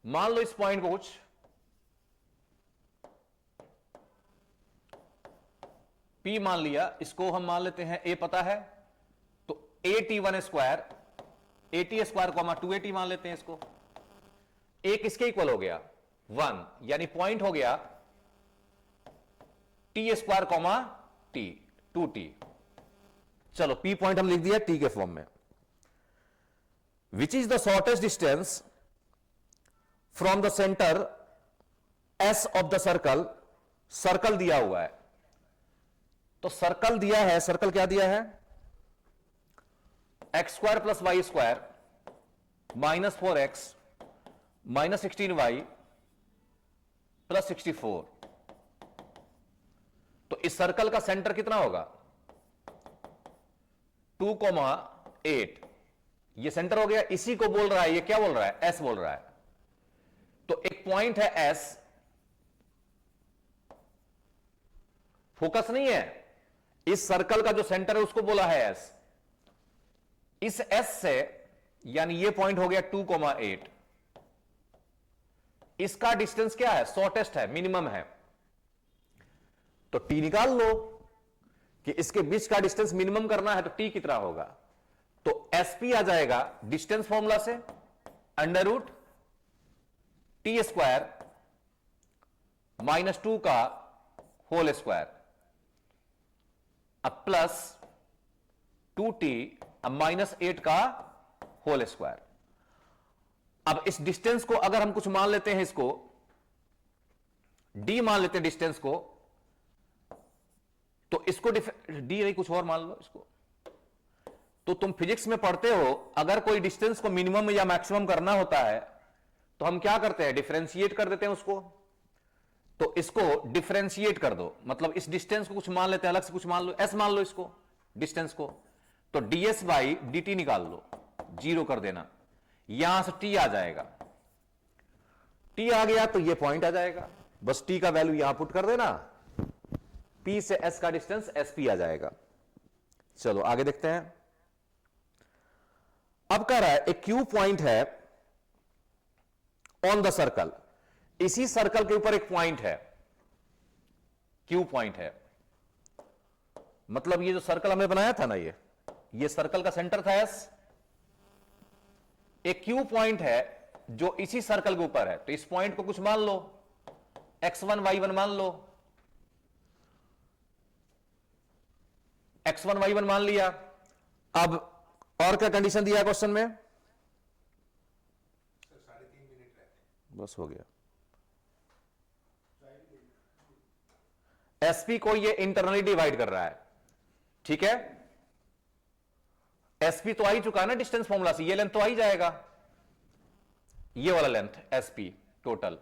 मान लो इस पॉइंट को कुछ P मान लिया, इसको हम मान लेते हैं A पता है, तो AT1 square, AT square comma 2AT मान लेते हैं इसको। A किसके इक्वल हो गया, 1, यानी पॉइंट हो गया T square comma T, 2T। चलो P पॉइंट हम लिख दिया T के फॉर्म में। Which is the shortest distance from the centre S of the circle, circle दिया हुआ है, तो सर्कल दिया है, सर्कल क्या दिया है, x square plus Y square minus 4x minus 16y plus 64। तो इस सर्कल का सेंटर कितना होगा, 2,8। ये सेंटर हो गया, इसी को बोल रहा है, ये क्या बोल रहा है, S बोल रहा है। तो एक पॉइंट है S, फोकस नहीं है, इस सर्कल का जो सेंटर है उसको बोला है S। इस S से, यानी ये पॉइंट हो गया 2,8, इसका डिस्टेंस क्या है, शॉर्टेस्ट है, मिनिमम है, तो T निकाल लो कि इसके बीच का डिस्टेंस मिनिमम करना है, तो T कितना होगा, तो SP आ जाएगा डिस्टेंस फॉर्मूला से, under root T square minus 2 का होल स्क्वायर, अब प्लस 2T अब माइनस 8 का होल स्क्वायर। अब इस डिस्टेंस को अगर हम कुछ मान लेते हैं, इसको D मान लेते हैं डिस्टेंस को, तो इसको D नहीं कुछ और मान लो इसको। तो तुम फिजिक्स में पढ़ते हो, अगर कोई डिस्टेंस को मिनिमम या मैक्सिमम करना होता है तो हम क्या करते हैं, डिफरेंशिएट कर देते हैं उसको। तो इसको डिफरेंशिएट कर दो, मतलब इस डिस्टेंस को कुछ मान लेते हैं, अलग से कुछ मान लो, S मान लो इसको, डिस्टेंस को, तो ds बाई dt निकाल लो, 0 कर देना, यहां से T आ जाएगा, T आ गया तो ये पॉइंट आ जाएगा, बस T का वैल्यू यहां पुट कर देना, P से S का डिस्टेंस SP आ जाएगा। चलो आगे देखते हैं। अब कह रहा है एक Q पॉइंट है ऑन द सर्कल, इसी सर्कल के ऊपर एक पॉइंट है, Q पॉइंट है, मतलब ये जो सर्कल हमने बनाया था ना, ये सर्कल का सेंटर था S, एक Q पॉइंट है जो इसी सर्कल के ऊपर है, तो इस पॉइंट को कुछ मान लो, x1 y1 मान लो, x1 y1 मान लिया। अब और क्या कंडीशन दिया क्वेश्चन में, सर 3.5 मिनट रहते हैं। बस हो गया। SP को ये इंटरनली डिवाइड कर रहा है, ठीक है, SP तो आ ही चुका है ना डिस्टेंस फॉर्मूला से, ये लेंथ तो आ ही जाएगा, ये वाला लेंथ SP टोटल।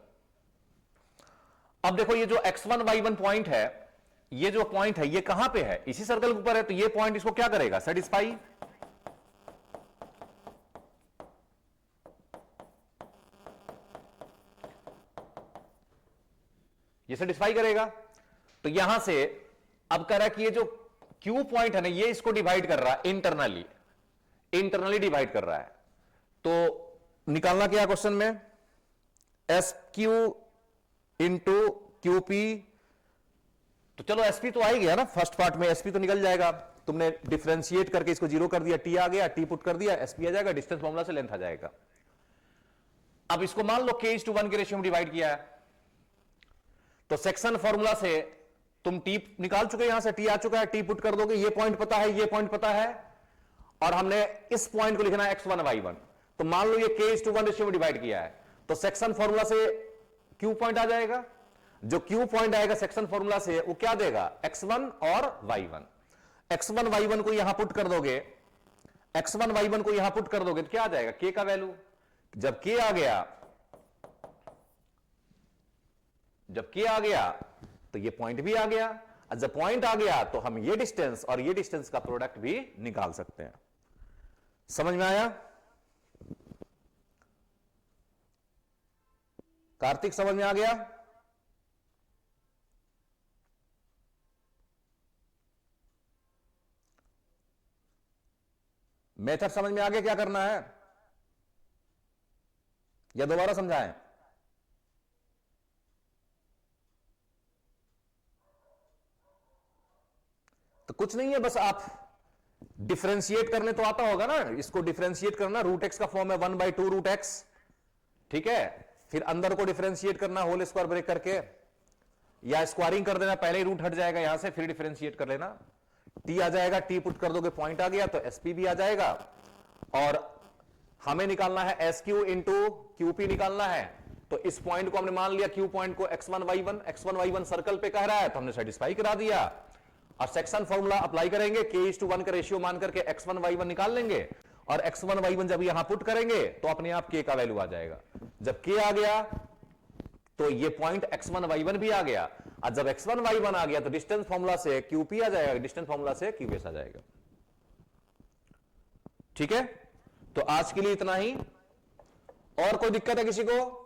अब देखो ये जो x1 y1 पॉइंट है, ये जो पॉइंट है ये कहां पे है, इसी सर्कल के ऊपर है, तो ये पॉइंट इसको क्या करेगा, सेटिस्फाई। ये सेटिस्फाई करेगा, तो यहां से अब कह रहा है कि ये जो Q पॉइंट है ना, ये इसको डिवाइड कर रहा है इंटरनली डिवाइड कर रहा है। तो निकालना क्या क्वेश्चन में, SQ इंटू QP, तो चलो SP तो आ ही गया ना, फर्स्ट पार्ट में SP तो निकल जाएगा, तुमने डिफरेंशिएट करके इसको 0 कर दिया, T आ गया, T पुट कर दिया, SP आ जाएगा, डिस्टेंस फॉर्मूला से लेंथ आ जाएगा। अब इसको मान लो K:1 के रेशियो में डिवाइड किया है, तो सेक्शन फॉर्मूला से तुम T निकाल चुके, यहां से T आ चुका है, T पुट कर दोगे, ये पॉइंट पता है, ये पॉइंट पता है, और हमने इस पॉइंट को लिखना है x1 y1, तो मान लो ये K:1 रेशियो में डिवाइड किया है, तो सेक्शन फॉर्मूला से Q पॉइंट आ जाएगा, जो Q पॉइंट आएगा सेक्शन फॉर्मूला से वो क्या देगा, x1 और y1। x1 y1 को यहां पुट कर दोगे, x1 y1 को यहां पुट कर दोगे तो क्या आ जाएगा, K का वैल्यू, जब K आ गया जब के आ गया तो ये पॉइंट भी आ गया, और जब पॉइंट आ गया तो हम ये डिस्टेंस और ये डिस्टेंस का प्रोडक्ट भी निकाल सकते हैं। समझ में आया? कार्तिक समझ में आ गया? मेथड समझ में आ गया क्या करना है, या दोबारा समझाएं? तो कुछ नहीं है, बस आप डिफरेंशिएट करने तो आता होगा ना, इसको डिफरेंशिएट करना, रूट एक्स का फॉर्म है 1/2 रूट एक्स, ठीक है। फिर अंदर को डिफरेंशिएट करना होल स्क्वायर ब्रेक करके, या स्क्वायरिंग कर देना, पहले ही रूट हट जाएगा यहां से, फिर डिफरेंशिएट कर लेना, टी आ जाएगा, टी पुट कर दोगे पॉइंट आ गया तो एसपी भी आ जाएगा। और हमें निकालना है एस क्यू इंटू क्यूपी निकालना है, तो इस पॉइंट को हमने मान लिया, क्यू पॉइंट को x1 y1 सर्कल पे कह रहा है तो हमने सेटिस्फाई करा दिया। और सेक्शन फॉर्मूला अप्लाई करेंगे, k:1 का रेशियो मान करके x1 y1 निकाल लेंगे, और x1 y1 जब यहां पुट करेंगे तो अपने आप k का वैल्यू आ जाएगा। जब k आ गया तो ये पॉइंट x1 y1 भी आ गया, और जब x1 y1 आ गया तो डिस्टेंस फॉर्मूला से qp आ जाएगा, डिस्टेंस फॉर्मूला से qs आ जाएगा। ठीक है, तो आज के लिए इतना ही। और कोई दिक्कत है किसी को?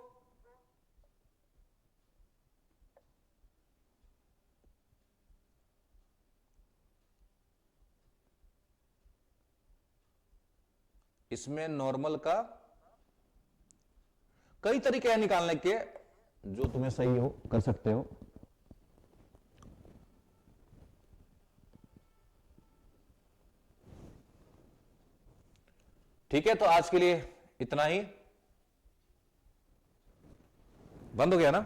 इसमें नॉर्मल का कई तरीके हैं निकालने के, जो तुम्हें सही हो कर सकते हो। ठीक है, तो आज के लिए इतना ही। बंद हो गया ना?